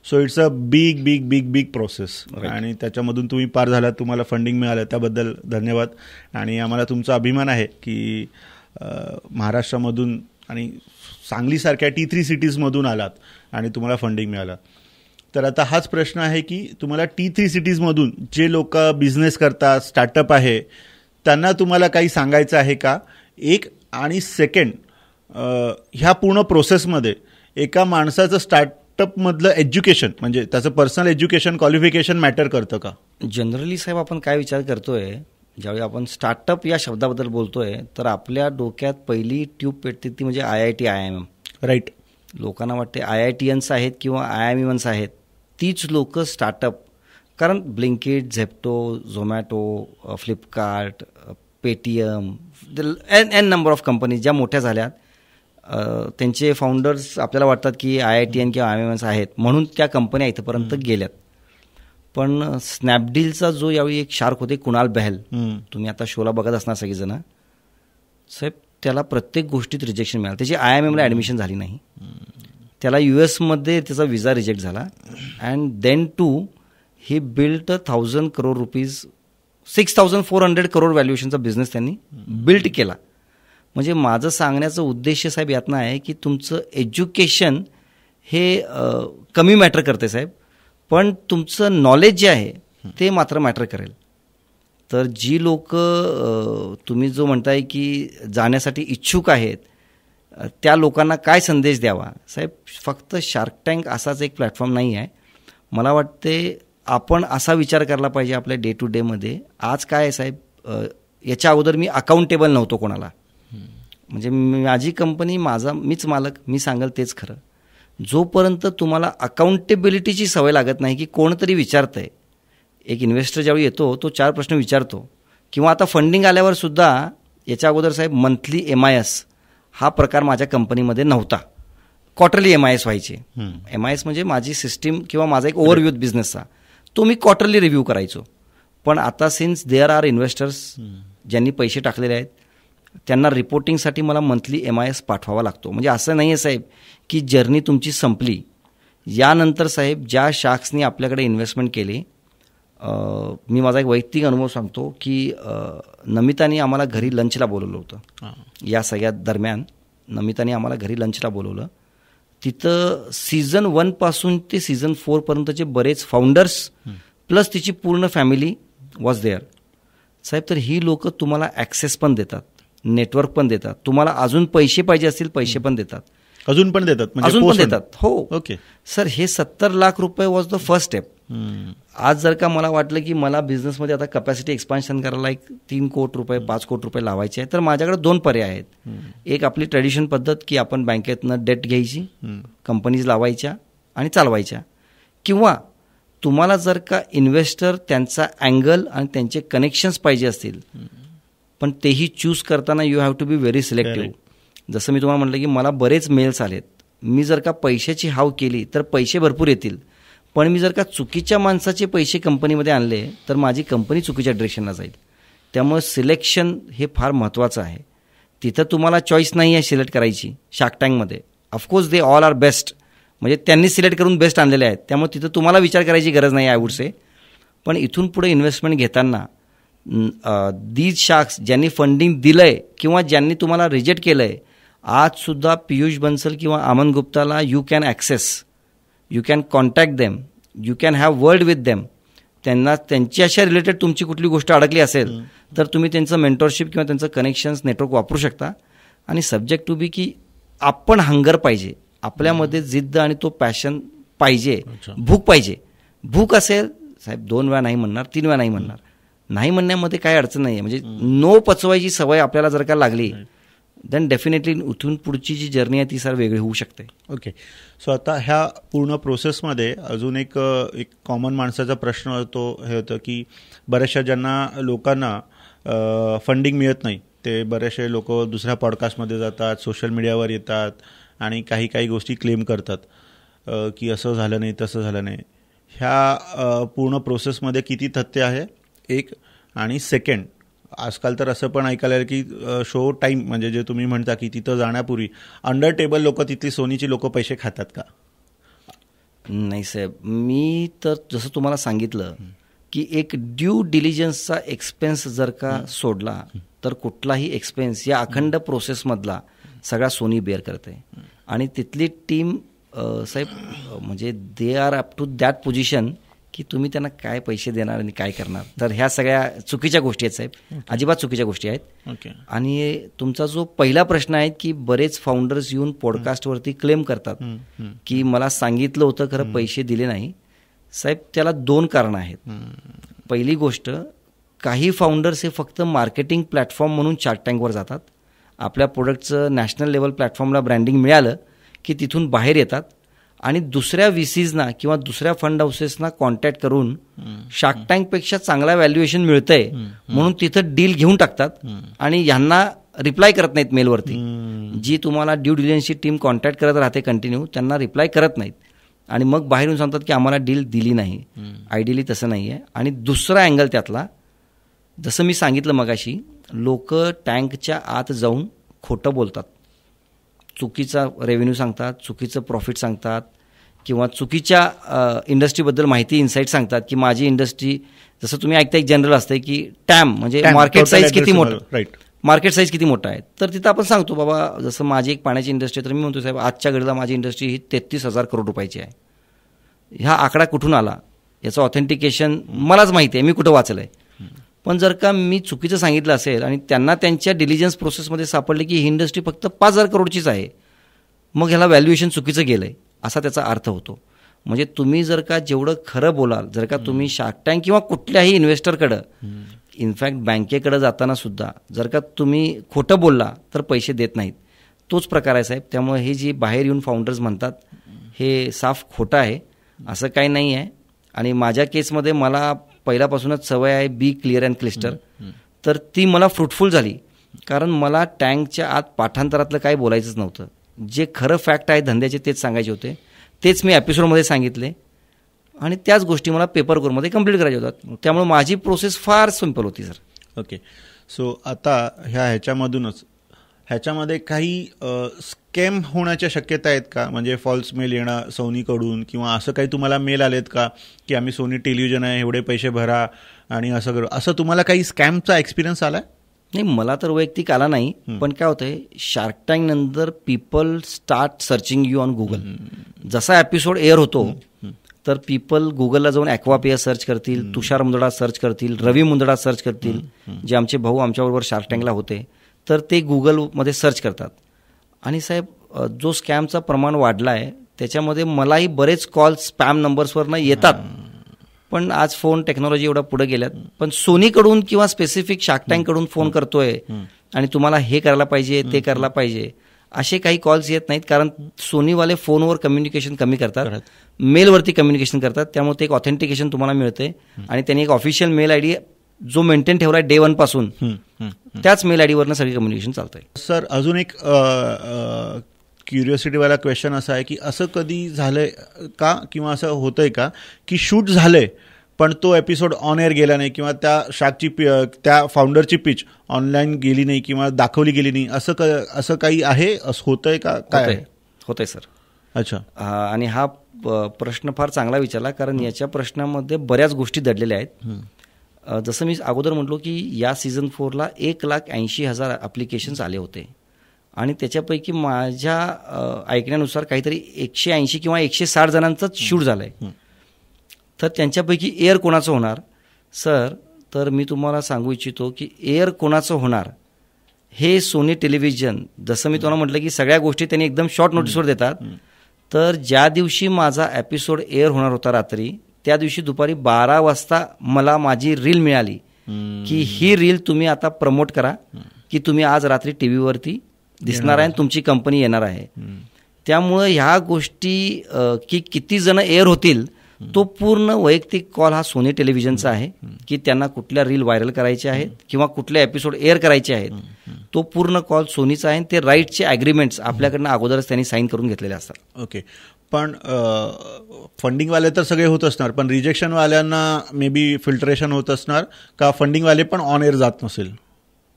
So it's a big big big big process आणि त्याच्यामधून तुम्ही पार झालात, तुम्हाला फंडिंग मिळालं, त्याबद्दल धन्यवाद. आणि आम्हाला तुमचा अभिमान आहे की महाराष्ट्रामधून आणि सांगलीसारख्या T3 सिटीजमधून आलात आणि तुम्हाला फंडिंग मिळालं. तर आता हाच प्रश्न आहे की तुम्हाला T3 सिटीजमधून जे लोक बिझनेस करतात, स्टार्टअप आहे, त्यांना तुम्हाला काही सांगायचं आहे का? एक. आणि सेकंड, ह्या पूर्ण प्रोसेसमध्ये एका माणसाचं स्टार्टअपमधलं एज्युकेशन म्हणजे त्याचं पर्सनल एज्युकेशन क्वालिफिकेशन मॅटर करतं का? जनरली साहेब आपण काय विचार करतोय, ज्यावेळी आपण स्टार्टअप या शब्दाबद्दल बोलतोय तर आपल्या डोक्यात पहिली ट्यूब पेटते ती म्हणजे IIT IIM. राईट. लोकांना वाटते IITians आहेत किंवा IIMians आहेत तीच लोक स्टार्टअप. कारण Blinkit, Zepto, Zomato, Flipkart, Paytm, n number of companies ज्या मोठ्या झाल्यात त्यांचे फाउंडर्स आपल्याला वाटतात की IITian किंवा IIMians आहेत म्हणून त्या कंपन्या इथंपर्यंत गेल्यात. पण स्नॅपडीलचा जो यावेळी एक शार्क होते कुणाल बहल, तुम्ही आता शोला बघत असणार सगळीजण साहेब, त्याला प्रत्येक गोष्टीत रिजेक्शन मिळालं. त्याची IIMला ॲडमिशन झाली नाही, त्याला US त्याचा विजा रिजेक्ट झाला. And then to he built 1,000 crore rupees 6,400 crore व्हॅल्युएशनचा बिझनेस त्यांनी बिल्ट केला. म्हणजे माझं सांगण्याचा उद्देश साहेब यातनं आहे की तुमचं एज्युकेशन हे कमी मॅटर करते साहेब, पण तुमचं नॉलेज जे आहे ते मात्र मॅटर करेल. तर जी लोक तुम्ही जो म्हणताय की जाण्यासाठी इच्छुक आहेत त्या लोकांना काय संदेश द्यावा साहेब? फक्त शार्क टँक असाच एक प्लॅटफॉर्म नाही आहे. मला वाटते आपण असा विचार करायला पाहिजे आपल्या डे टू डेमध्ये. आज काय आहे साहेब, याच्या अगोदर मी अकाउंटेबल नव्हतो कोणाला. म्हणजे माझी कंपनी, मीच मालक, मी सांगेल तेच खरं. जोपर्यंत तुम्हाला अकाउंटेबिलिटीची सवय लागत नाही की कोणतरी विचारतंय. एक इन्व्हेस्टर ज्यावेळी येतो तो 4 प्रश्न विचारतो. किंवा आता फंडिंग आल्यावर सुद्धा याच्या अगोदर साहेब मंथली MIS हा प्रकार माझ्या कंपनीमध्ये नव्हता. क्वार्टरली MIS व्हायचे. MIS म्हणजे माझी सिस्टीम किंवा माझा एक ओव्हरव्ह्यू बिझनेसचा, तो मी क्वार्टरली रिव्ह्यू करायचो. पण आता सिन्स देअर आर इन्व्हेस्टर्स ज्यांनी पैसे टाकलेले आहेत त्यांना रिपोर्टिंगसाठी मला मंथली MIS पाठवावा लागतो. म्हणजे असं नाही आहे साहेब की जर्नी तुमची संपली. यानंतर साहेब ज्या शार्क्सनी आपल्याकडे इन्व्हेस्टमेंट केली, मी माझा एक वैयक्तिक अनुभव सांगतो की नमितानी आम्हाला घरी लंचला बोलवलं होतं. या सगळ्या दरम्यान नमितानी आम्हाला घरी लंचला बोलवलं. तिथं सीझन 1 पासून ते सीझन 4 पर्यंतचे बरेच फाउंडर्स प्लस तिची पूर्ण फॅमिली वॉज देअर साहेब. तर ही लोक तुम्हाला ॲक्सेस पण देतात, नेटवर्क पण देतात, तुम्हाला अजून पैसे पाहिजे असतील पैसे पण देतात, अजून पण देतात, अजून पण देतात. हो ओके सर, हे 70 लाख रुपये वॉज द फर्स्ट स्टेप. आज जर का मला वाटलं की मला बिझनेसमध्ये आता कपॅसिटी एक्सपान्शन करायला 3 कोटी रुपये 5 कोटी रुपये लावायचे आहे, तर माझ्याकडे 2 पर्याय आहेत. एक आपली ट्रेडिशन पद्धत की आपण बँकेतनं डेट घ्यायची, कंपनीज लावायच्या आणि चालवायच्या. किंवा तुम्हाला जर का इन्व्हेस्टर त्यांचा अँगल आणि त्यांचे कनेक्शन्स पाहिजे असतील, पण तेही चूज करताना you have to be very selective. जसं मी तुम्हाला म्हटलं की मला बरेच मेल्स आलेत. मी जर का पैशाची हाव केली तर पैसे भरपूर येतील, पण मी जर का चुकीच्या माणसाचे पैसे कंपनीमध्ये आणले तर माझी कंपनी चुकीच्या डिरेक्शनला जाईल. त्यामुळे सिलेक्शन हे फार महत्त्वाचं आहे. तिथं तुम्हाला चॉईस नाही आहे सिलेक्ट करायची. शार्क टँकमध्ये of course they all are best, म्हणजे त्यांनी सिलेक्ट करून बेस्ट आणलेले आहेत. त्यामुळे तिथं तुम्हाला विचार करायची गरज नाही आय वुड से. पण इथून पुढे इन्व्हेस्टमेंट घेताना दीज शार्क्स ज्यांनी फंडिंग दिलं आहे किंवा ज्यांनी तुम्हाला रिजेक्ट केलं आहे, आजसुद्धा पियुष बन्सल किंवा अमन गुप्ताला you can access, you can contact them, you can have word with them. त्यांना त्यांच्याशी रिलेटेड तुमची कुठली गोष्ट अडकली असेल तर तुम्ही त्यांचं मेंटॉरशिप किंवा त्यांचं कनेक्शन्स नेटवर्क वापरू शकता. आणि सब्जेक्ट टू बी की आपण हंगर पाहिजे, आपल्यामध्ये जिद्द आणि तो पॅशन पाहिजे, भूक पाहिजे. भूक असेल साहेब 2 वेळा नाही म्हणणार, 3 वेळा नाही म्हणणार. नाही म्हणण्यामध्ये काही अडचण नाही आहे. म्हणजे नो पचवायची सवय आपल्याला जर का लागली देन डेफिनेटली उठून पुढची जी जर्नी आहे ती सर वेगळी होऊ शकते. ओके. सो आता ह्या पूर्ण प्रोसेसमध्ये अजून एक कॉमन माणसाचा प्रश्न होतो, हे होतं की बऱ्याचशा ज्यांना लोकांना फंडिंग मिळत नाही ते बरेचसे लोक दुसऱ्या पॉडकास्टमध्ये जातात, सोशल मीडियावर येतात आणि काही गोष्टी क्लेम करतात की असं झालं नाही तसं झालं नाही. ह्या पूर्ण प्रोसेसमध्ये किती तथ्य आहे एक, आणि सेकंड आजकाल तर असं पण ऐकायला आलं की शो टाईम म्हणजे जे तुम्ही म्हणता की तिथं जाण्यापूर्वी अंडर टेबल लोक तिथली सोनीची लोक पैसे खातात का? नाही साहेब, मी तर जसं तुम्हाला सांगितलं की एक ड्यू डिलिजन्सचा एक्सपेन्स जर का सोडला तर कुठलाही एक्सपेन्स या अखंड प्रोसेसमधला सगळा सोनी बेअर करते. आणि तिथली टीम साहेब म्हणजे they are up to that position की तुम्ही त्यांना काय पैसे देणार आणि काय करणार. तर ह्या सगळ्या चुकीच्या गोष्टी आहेत साहेब, अजिबात चुकीच्या गोष्टी आहेत. आणि तुमचा जो पहिला प्रश्न आहे की बरेच फाउंडर्स येऊन पॉडकास्टवरती क्लेम करतात की मला सांगितलं होतं खरं पैसे दिले नाही. साहेब त्याला 2 कारणं आहेत. पहिली गोष्ट, काही फाउंडर्स हे फक्त मार्केटिंग प्लॅटफॉर्म म्हणून शार्क टँकवर जातात. आपल्या प्रोडक्टचं नॅशनल लेवल प्लॅटफॉर्मला ब्रँडिंग मिळालं की तिथून बाहेर येतात आणि दुसऱ्या व्हीसीजना किंवा दुसऱ्या फंड हाऊसेसना कॉन्टॅक्ट करून शार्क टँकपेक्षा चांगला व्हॅल्युएशन मिळतंय म्हणून तिथं डील घेऊन टाकतात आणि ह्यांना रिप्लाय करत नाहीत मेलवरती. जी तुम्हाला ड्यू डिलिजन्सची टीम कॉन्टॅक्ट करत राहते कंटिन्यू, त्यांना रिप्लाय करत नाहीत आणि मग बाहेर येऊन सांगतात की आम्हाला डील दिली नाही. आयडियली तसं नाही आहे. आणि दुसरा अँगल त्यातला, जसं मी सांगितलं मगाशी, लोक टँकच्या आत जाऊन खोटं बोलतात, चुकीचा रेव्हेन्यू सांगतात, चुकीचं प्रॉफिट सांगतात किंवा चुकीच्या इंडस्ट्रीबद्दल माहिती इन्साईट सांगतात की माझी इंडस्ट्री, जसं तुम्ही ऐकता एक जनरल असतं की टॅम म्हणजे मार्केट साईज किती मोठं, मार्केट साईज किती मोठा आहे. तर तिथं आपण सांगतो बाबा, जसं माझी एक पाण्याची इंडस्ट्री, तर मी म्हणतो साहेब आजच्या घडीला माझी इंडस्ट्री ही 33,000 करोड रुपयाची आहे. ह्या आकडा कुठून आला याचं ऑथेंटिकेशन मलाच माहिती आहे, मी कुठं वाचलं आहे. पण जर का मी चुकीचं सांगितलं असेल आणि त्यांना त्यांच्या डिलिजन्स प्रोसेसमध्ये सापडले की ही इंडस्ट्री फक्त 5,000 करोडचीच आहे, मग ह्याला व्हॅल्युएशन चुकीचं गेलं आहे असा त्याचा अर्थ होतो. म्हणजे तुम्ही जर का जेवढं खरं बोलाल, जर का तुम्ही शार्क टँक किंवा कुठल्याही इन्व्हेस्टरकडं, इनफॅक्ट बँकेकडे जाताना सुद्धा जर का तुम्ही खोटं बोलला तर पैसे देत नाहीत. तोच प्रकार आहे साहेब. त्यामुळे हे जी बाहेर येऊन फाउंडर्स म्हणतात हे साफ खोटं आहे, असं काही नाही आहे. आणि माझ्या केसमध्ये मला पहिल्यापासूनच सवय आहे बी क्लिअर अँड क्लिस्टर, तर ती मला फ्रुटफुल झाली. कारण मला टँकच्या आत पाठांतरातलं काही बोलायचंच नव्हतं. जे खरं फॅक्ट आहे धंद्याचे तेच सांगायचे होते, तेच मी एपिसोडमध्ये सांगितले आणि त्याच गोष्टी मला पेपरवर्कमध्ये कंप्लीट करायच्या होतात. त्यामुळे माझी प्रोसेस फार सिंपल होती सर. ओके. सो आता ह्याच्यामध्ये काही स्कॅम होण्याच्या शक्यता आहेत का? म्हणजे फॉल्स मेल येणं सोनीकडून किंवा असं काही तुम्हाला मेल आलेत का की आम्ही सोनी टेलिव्हिजन आहे, एवढे पैसे भरा आणि असं करू, असं तुम्हाला काही स्कॅमचा एक्सपिरियन्स आलाय? नाही, मला तर वैयक्तिक आला नाही. पण काय होतंय, शार्क टँक नंतर people start searching you on Google. जसा एपिसोड एअर होतो तर पीपल गुगलला जाऊन ॲक्वापिया सर्च करतील, तुषार मुंदडा सर्च करतील, रवी मुंदडा सर्च करतील, जे आमचे भाऊ आमच्याबरोबर शार्क टँकला होते, तर ते गुगलमध्ये सर्च करतात. आणि साहेब जो स्कॅमचा प्रमाण वाढला आहे त्याच्यामध्ये मलाही बरेच कॉल स्पॅम नंबर्सवरनं येतात. पण आज फोन टेक्नॉलॉजी एवढा पुढे गेल्यात, पण सोनीकडून किंवा स्पेसिफिक शार्क टँककडून फोन करतोय आणि तुम्हाला हे करायला पाहिजे ते करायला पाहिजे असे काही कॉल्स येत नाहीत. कारण सोनीवाले फोनवर कम्युनिकेशन कमी करतात, मेलवरती कम्युनिकेशन करतात. त्यामुळे ते एक ऑथेंटिकेशन तुम्हाला मिळते आणि त्यांनी एक ऑफिशियल मेल आयडी जो मेंटेन ठेवला आहे डे 1 पासून, त्याच मेल आयडीवरनं सगळी कम्युनिकेशन चालतंय. सर अजून एक क्युरिओसिटीवाला क्वेश्चन असा आहे की असं कधी झालंय का किंवा असं होतंय का की शूट झालंय पण तो एपिसोड ऑन एअर गेला नाही किंवा त्या शार्कची त्या फाउंडरची पिच ऑनलाईन गेली नाही किंवा दाखवली गेली नाही, असं काही आहे? असं होतंय का? काय होतंय सर. अच्छा. आणि हा प्रश्न फार चांगला विचारला, कारण याच्या प्रश्नामध्ये बऱ्याच गोष्टी दडलेल्या आहेत. जसं मी अगोदर म्हटलो की या सीझन 4ला 1,80,000 ॲप्लिकेशन्स आले होते आणि त्याच्यापैकी माझ्या ऐकण्यानुसार काहीतरी 180 किंवा 160 जणांचंच शूट झालं आहे. तर त्यांच्यापैकी एअर कोणाचं होणार सर? तर मी तुम्हाला सांगू इच्छितो की एअर कोणाचं होणार हे सोनी टेलिव्हिजन, जसं मी तुम्हाला म्हटलं की सगळ्या गोष्टी त्यांनी एकदम शॉर्ट नोटीसवर देतात. तर ज्या दिवशी माझा एपिसोड एअर होणार होता रात्री, त्या दिवशी दुपारी 12 वाजता मला माझी रील मिळाली की ही रील तुम्ही आता प्रमोट करा की तुम्ही आज रात्री टी व्हीवरती दिसणार आहे आणि तुमची कंपनी येणार आहे. त्यामुळं ह्या गोष्टी की किती जण एअर होतील तो पूर्ण वैयक्तिक कॉल हा सोनी टेलिव्हिजनचा आहे की त्यांना कुठल्या रील व्हायरल करायच्या आहेत किंवा कुठले एपिसोड एअर करायचे आहेत, तो पूर्ण कॉल सोनीचा आहे. ते राईटचे ॲग्रीमेंट्स आपल्याकडनं अगोदरच त्यांनी साईन करून घेतलेले असतात. ओके. पण फंडिंगवाले तर सगळे होत असणार, पण रिजेक्शनवाल्यांना मे बी फिल्टरेशन होत असणार का फंडिंगवाले पण ऑन एअर जात नसेल?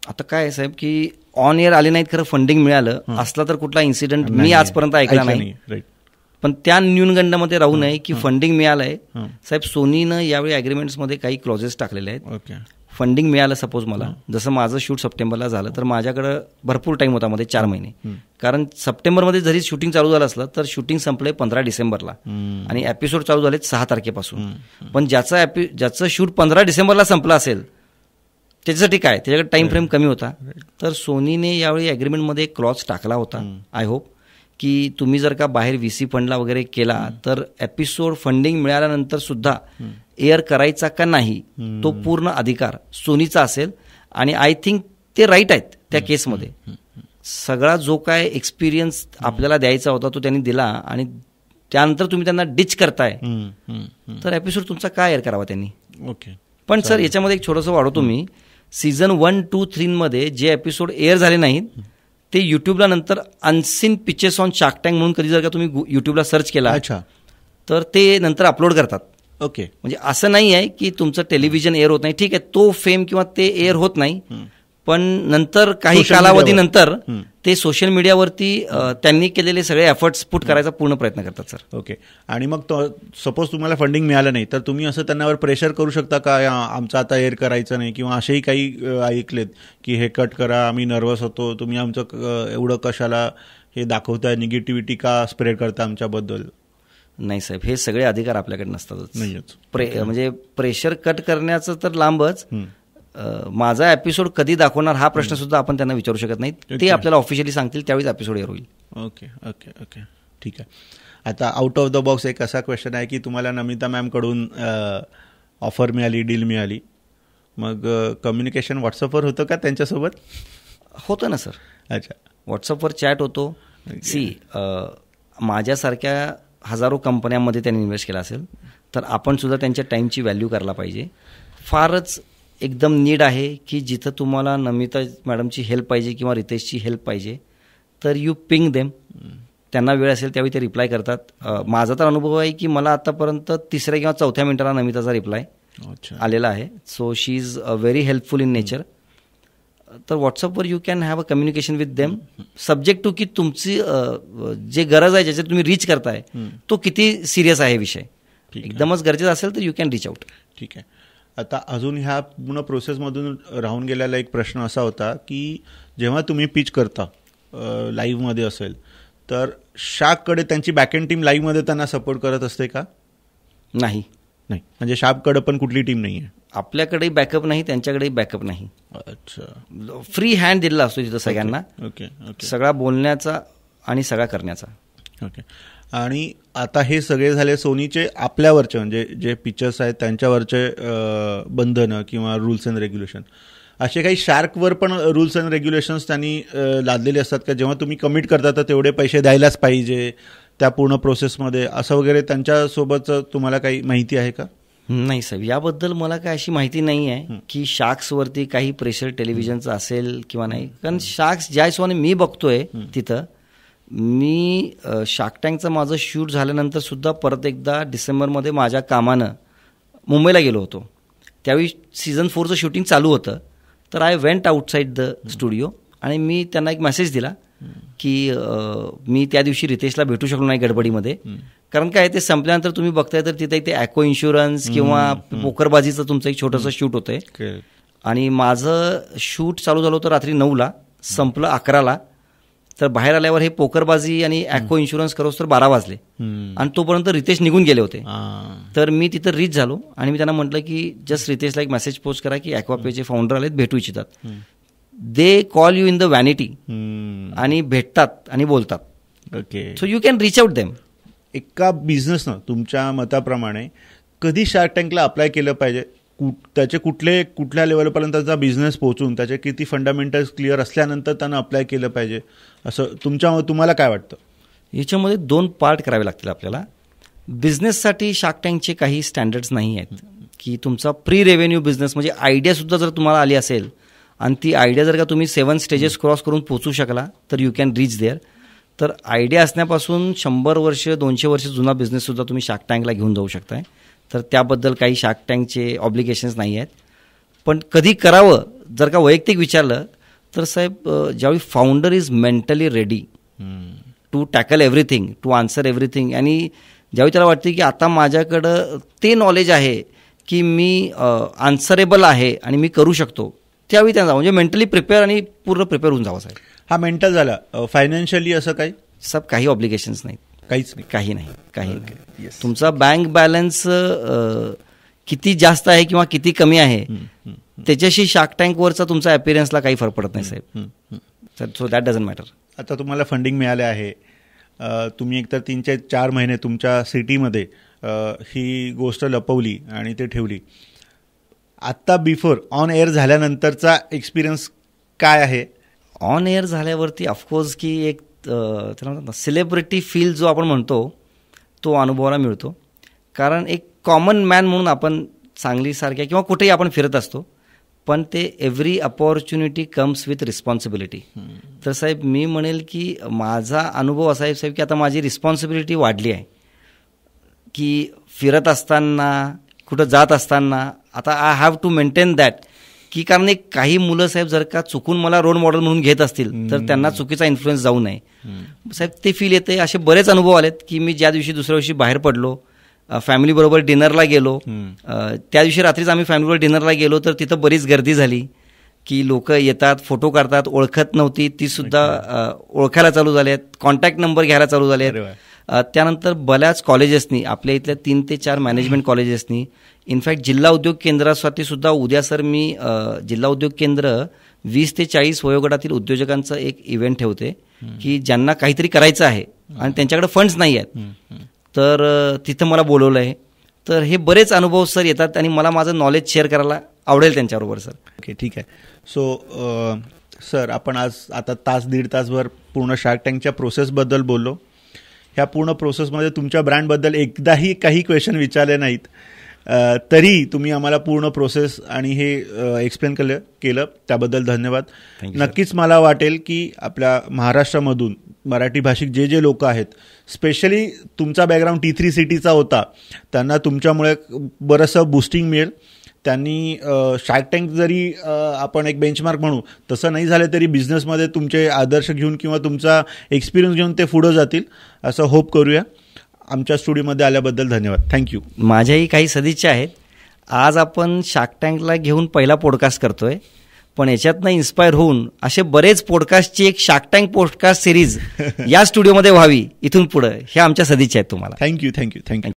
आता काय आहे साहेब की ऑन एअर आले नाहीत, खरं फंडिंग मिळालं असला तर कुठला इन्सिडेंट मी आजपर्यंत ऐकला नाही. पण त्या न्यूनगंडामध्ये राहू नये की फंडिंग मिळालंय. साहेब सोनीनं यावेळी अग्रीमेंट्समध्ये काही क्लॉजेस टाकलेले आहेत. फंडिंग मिळालं सपोज मला, जसं माझं शूट सप्टेंबरला झालं तर माझ्याकडं भरपूर टाईम होता मध्ये 4 महिने, कारण सप्टेंबरमध्ये जरी शूटिंग चालू झालं असलं तर शूटिंग संपलंय 15 डिसेंबरला आणि एपिसोड चालू झालेत 6 तारखेपासून. पण ज्याचं शूट 15 डिसेंबरला संपलं असेल त्याच्यासाठी काय, त्याच्याकडे टाइम फ्रेम कमी होता. तर सोनीने यावेळी अग्रीमेंटमध्ये क्लॉज टाकला होता. आय होप की तुम्ही जर का बाहेर VC फंडला वगैरे केला तर एपिसोड फंडिंग मिळाल्यानंतर सुद्धा एअर करायचा का नाही तो पूर्ण अधिकार सोनीचा असेल. आणि आय थिंक ते राईट आहेत त्या केसमध्ये. सगळा जो काय एक्सपिरियन्स आपल्याला द्यायचा होता तो त्यांनी दिला आणि त्यानंतर तुम्ही त्यांना डिच करताय तर एपिसोड तुमचा काय एअर करावा त्यांनी. ओके. पण सर याच्यामध्ये एक छोटंसं वाढवतो मी, सीझन 1, 2, 3 मध्ये जे एपिसोड एअर झाले नाहीत ते युट्यूबला नंतर unseen pictures on shark tank म्हणून कधी जर का तुम्ही युट्यूबला सर्च केला तर ते नंतर अपलोड करतात. ओके. म्हणजे असं नाही आहे की तुमचं टेलिव्हिजन एअर होत नाही, ठीक आहे तो फेम किंवा ते एअर होत नाही, पण नंतर काही कालावधीनंतर ते सोशल मीडियावरती त्यांनी केलेले सगळे एफर्ट्स पुट करायचा पूर्ण प्रयत्न करतात सर. ओके. आणि मग सपोज तुम्हाला फंडिंग मिळालं नाही तर तुम्ही असं त्यांनावर प्रेशर करू शकता का, आमचं आता एअर करायचं नाही, किंवा असेही काही ऐकलेत की हे कट करा, आम्ही नर्वस होतो, तुम्ही आमचं एवढं कशाला हे दाखवताय, निगेटिव्हिटी का स्प्रेड करता आमच्याबद्दल? नाही साहेब, हे सगळे अधिकार आपल्याकडे नसतातच. म्हणजे प्रेशर कट करण्याचं तर लांबच, माझा एपिसोड कधी दाखवणार हा प्रश्न सुद्धा आपण त्यांना विचारू शकत नाही. ते आपल्याला ऑफिशियली सांगतील त्यावेळीच एपिसोड एअर होईल. ओके ओके ओके ठीक आहे. आता आउट ऑफ द बॉक्स एक असा क्वेश्चन आहे की तुम्हाला नमिता मॅमकडून ऑफर मिळाली, डील मिळाली, मग कम्युनिकेशन व्हॉट्सअपवर होतं का त्यांच्यासोबत? होतं ना सर. अच्छा. व्हॉट्सअपवर चॅट होतो. माझ्यासारख्या हजारो कंपन्यांमध्ये त्यांनी इन्व्हेस्ट केला असेल तर आपण सुद्धा त्यांच्या टाईमची व्हॅल्यू करायला पाहिजे. फारच एकदम नीड आहे की जिथं तुम्हाला नमिता मॅडमची हेल्प पाहिजे किंवा रितेशची हेल्प पाहिजे तर यू पिंग देम. त्यांना वेळ असेल त्यावेळी ते रिप्लाय करतात. माझा तर अनुभव आहे की मला आतापर्यंत 3ऱ्या किंवा 4थ्या मिनिटाला नमिताचा रिप्लाय आलेला आहे. So she is very helpful in nature. तर व्हॉट्सअपवर you can have a communication with them, subject to की तुमची जे गरज आहे ज्याच्यात तुम्ही रीच करताय तो किती सिरियस आहे विषय. एकदमच गरजेचं असेल तर यू कॅन रीच आउट. ठीक आहे. आता अजून ह्या पूर्ण प्रोसेसमधून राहून गेलेला एक प्रश्न असा होता की जेव्हा तुम्ही पिच करता लाईव्हमध्ये असेल तर शार्ककडे त्यांची बॅकएंड टीम लाईव्हमध्ये त्यांना सपोर्ट करत असते का? नाही. नाही, म्हणजे शार्ककडे पण कुठली टीम नाही आहे? आपल्याकडेही बॅकअप नाही, त्यांच्याकडेही बॅकअप नाही. अच्छा. फ्री हँड दिलेला असतो तिथं सगळ्यांना. Okay okay. सगळा बोलण्याचा आणि सगळा करण्याचा. ओके. आणि आता हे सगळे झाले सोनीचे आपल्यावरचे, म्हणजे जे पिक्चर्स आहेत त्यांच्यावरचे बंधनं किंवा रूल्स अँड रेग्युलेशन. असे काही शार्कवर पण रूल्स अँड रेग्युलेशन्स त्यांनी लादलेले असतात का, जेव्हा तुम्ही कमिट करता तर तेवढे पैसे द्यायलाच पाहिजे त्या पूर्ण प्रोसेसमध्ये, असं वगैरे त्यांच्यासोबत तुम्हाला काही माहिती आहे का? नाही साहेब, याबद्दल मला काय अशी माहिती नाही आहे की शार्क्सवरती काही प्रेशर टेलिव्हिजनचं असेल किंवा नाही. कारण शार्क्स ज्या हिशोबाने मी बघतोय तिथं, मी शार्क टँकचं माझं शूट झाल्यानंतर सुद्धा परत एकदा डिसेंबरमध्ये माझ्या कामानं मुंबईला गेलो होतो. त्यावेळी सीझन 4चं शूटिंग चालू होतं. तर I went outside the studio आणि मी त्यांना एक मेसेज दिला की मी त्या दिवशी रितेशला भेटू शकलो नाही गडबडीमध्ये. कारण काय ते संपल्यानंतर तुम्ही बघताय तर तिथे ते ॲको इन्शुरन्स किंवा पोकरबाजीचं तुमचं एक छोटंसं शूट होतंय आणि माझं शूट चालू झालं होतं रात्री 9ला, संपलं 11ला. तर बाहेर आल्यावर हे पोकरबाजी आणि ॲको इन्शुरन्स करोस तर 12 वाजले आणि तोपर्यंत रितेश निघून गेले होते. तर मी तिथं रीच झालो आणि मी त्यांना म्हटलं की जस्ट रितेशला एक मेसेज पोस्ट करा की ॲक्वापेचे फाउंडर आलेत, भेटू इच्छितात. They call you in the vanity आणि भेटतात आणि बोलतात. Okay. So you can reach out them. एका बिझनेसनं तुमच्या मताप्रमाणे कधी शार्क टँकला अप्लाय केलं पाहिजे, त्याचे कुठल्या लेवलपर्यंत त्याचा बिझनेस पोहोचून त्याचे किती फंडामेंटल्स क्लिअर असल्यानंतर त्यानं अप्लाय केलं पाहिजे, असं तुम्हाला काय वाटतं? याच्यामध्ये 2 पार्ट करावे लागतील आपल्याला. बिझनेससाठी शार्क टँकचे काही स्टँडर्ड्स नाही आहेत की तुमचा प्री रेव्हेन्यू बिझनेस म्हणजे आयडियासुद्धा जर तुम्हाला आली असेल आणि ती आयडिया जर का तुम्ही 7 स्टेजेस क्रॉस करून पोहोचू शकला तर यू कॅन रीच देअर. तर आयडिया असण्यापासून 100 वर्ष 200 वर्ष जुना बिझनेससुद्धा तुम्ही शार्क टँकला घेऊन जाऊ शकताय. तर त्याबद्दल काही शार्क टँकचे ऑब्लिगेशन्स नाही आहेत. पण कधी करावं जर का वैयक्तिक विचारलं तर साहेब, ज्यावेळी founder is mentally ready to tackle everything, to answer everything, आणि ज्यावेळी त्याला वाटते की आता माझ्याकडं ते नॉलेज आहे की मी आन्सरेबल आहे आणि मी करू शकतो, त्यावेळी त्यांना म्हणजे मेंटली प्रिपेअर आणि पूर्ण प्रिपेअर होऊन जावं साहेब. हा मेंटल झाला. फायनान्शियली असं काही सब काही ऑब्लिगेशन्स नाहीत, काहीच नाही. काही नाही. तुमचा बँक बॅलन्स किती जास्त आहे किंवा किती कमी आहे त्याच्याशी शार्क टँकवरचा तुमचा अपीअरन्सला काही फरक पडत नाही साहेब. So that doesn't matter. आता तुम्हाला फंडिंग मिळाले आहे, तुम्ही एकतर 3 ते 4 महिने तुमच्या सिटीमध्ये ही गोष्ट लपवली आणि ते ठेवली. आत्ता बिफोर ऑन एअर झाल्यानंतरचा एक्सपिरियन्स काय आहे? ऑन एअर झाल्यावरती ऑफकोर्स की एक त्याला म्हणतात ना सेलिब्रिटी फील जो आपण म्हणतो तो अनुभवायला मिळतो. कारण एक कॉमन मॅन म्हणून आपण सांगलीसारख्या किंवा कुठेही आपण फिरत असतो, पण ते every opportunity comes with responsibility. तर साहेब मी म्हणेल की माझा अनुभव असा आहे साहेब की आता माझी रिस्पॉन्सिबिलिटी वाढली आहे की फिरत असताना कुठं जात असताना आता I have to maintain that, की कारण एक काही मुलं साहेब जर का चुकून मला रोल मॉडेल म्हणून घेत असतील तर त्यांना चुकीचा इन्फ्लुएन्स जाऊ नये साहेब, ते फील येते. असे बरेच अनुभव आलेत की मी ज्या दिवशी दुसऱ्या दिवशी बाहेर पडलो, फॅमिलीबरोबर डिनरला गेलो, त्या दिवशी रात्रीच आम्ही फॅमिलीबरोबर डिनरला गेलो तर तिथं बरीच गर्दी झाली की लोक येतात, फोटो काढतात, ओळखत नव्हती ती सुद्धा ओळखायला चालू झालेत, कॉन्टॅक्ट नंबर घ्यायला चालू झालेत. त्यानंतर बऱ्याच कॉलेजेसनी, आपल्या इथल्या 3 ते 4 मॅनेजमेंट कॉलेजेसनी, इनफॅक्ट जिल्हा उद्योग केंद्रासाठी सुद्धा उद्या सर मी जिल्हा उद्योग केंद्र 20 ते 40 वयोगटातील उद्योजकांचं एक इव्हेंट ठेवते की ज्यांना काहीतरी करायचं आहे आणि त्यांच्याकडे फंड्स नाही आहेत, तर तिथं मला बोलवलं आहे. तर हे बरेच अनुभव सर येतात आणि मला माझं नॉलेज शेअर करायला आवडेल त्यांच्याबरोबर सर. ओके, ठीक आहे. सो सर आपण आज आता 1.5 तासभर पूर्ण शार्क टँकच्या प्रोसेसबद्दल बोललो. ह्या पूर्ण प्रोसेसमध्ये तुमच्या ब्रँडबद्दल एकदाही काही क्वेश्चन विचारले नाहीत, तरी तुम्ही आम्हाला पूर्ण प्रोसेस आणि हे एक्सप्लेन केलं त्याबद्दल धन्यवाद. नक्कीच मला वाटेल की आपल्या महाराष्ट्रामधून मराठी भाषिक जे लोक आहेत, स्पेशली तुमचा बॅकग्राऊंड T3 सिटीचा होता, त्यांना तुमच्यामुळे बरंचसं बूस्टिंग मिळेल. त्यांनी शार्क टँक जरी आपण एक बेंचमार्क म्हणू तसं नाही झालं तरी बिझनेसमध्ये तुमचे आदर्श घेऊन किंवा तुमचा एक्सपिरियन्स घेऊन ते पुढं जातील असं होप करूया. आमच्या स्टुडिओमध्ये आल्याबद्दल धन्यवाद. थँक्यू. माझ्याही काही सदिच्छा आहेत. आज आपण शार्क टँकला घेऊन पहिला पॉडकास्ट करतोय, पण याच्यातनं इन्स्पायर होऊन असे बरेच पॉडकास्टची एक शार्क टँक पॉडकास्ट सिरीज या स्टुडिओमध्ये व्हावी इथून पुढे, हे आमच्या सदिच्छा आहेत तुम्हाला. थँक्यू.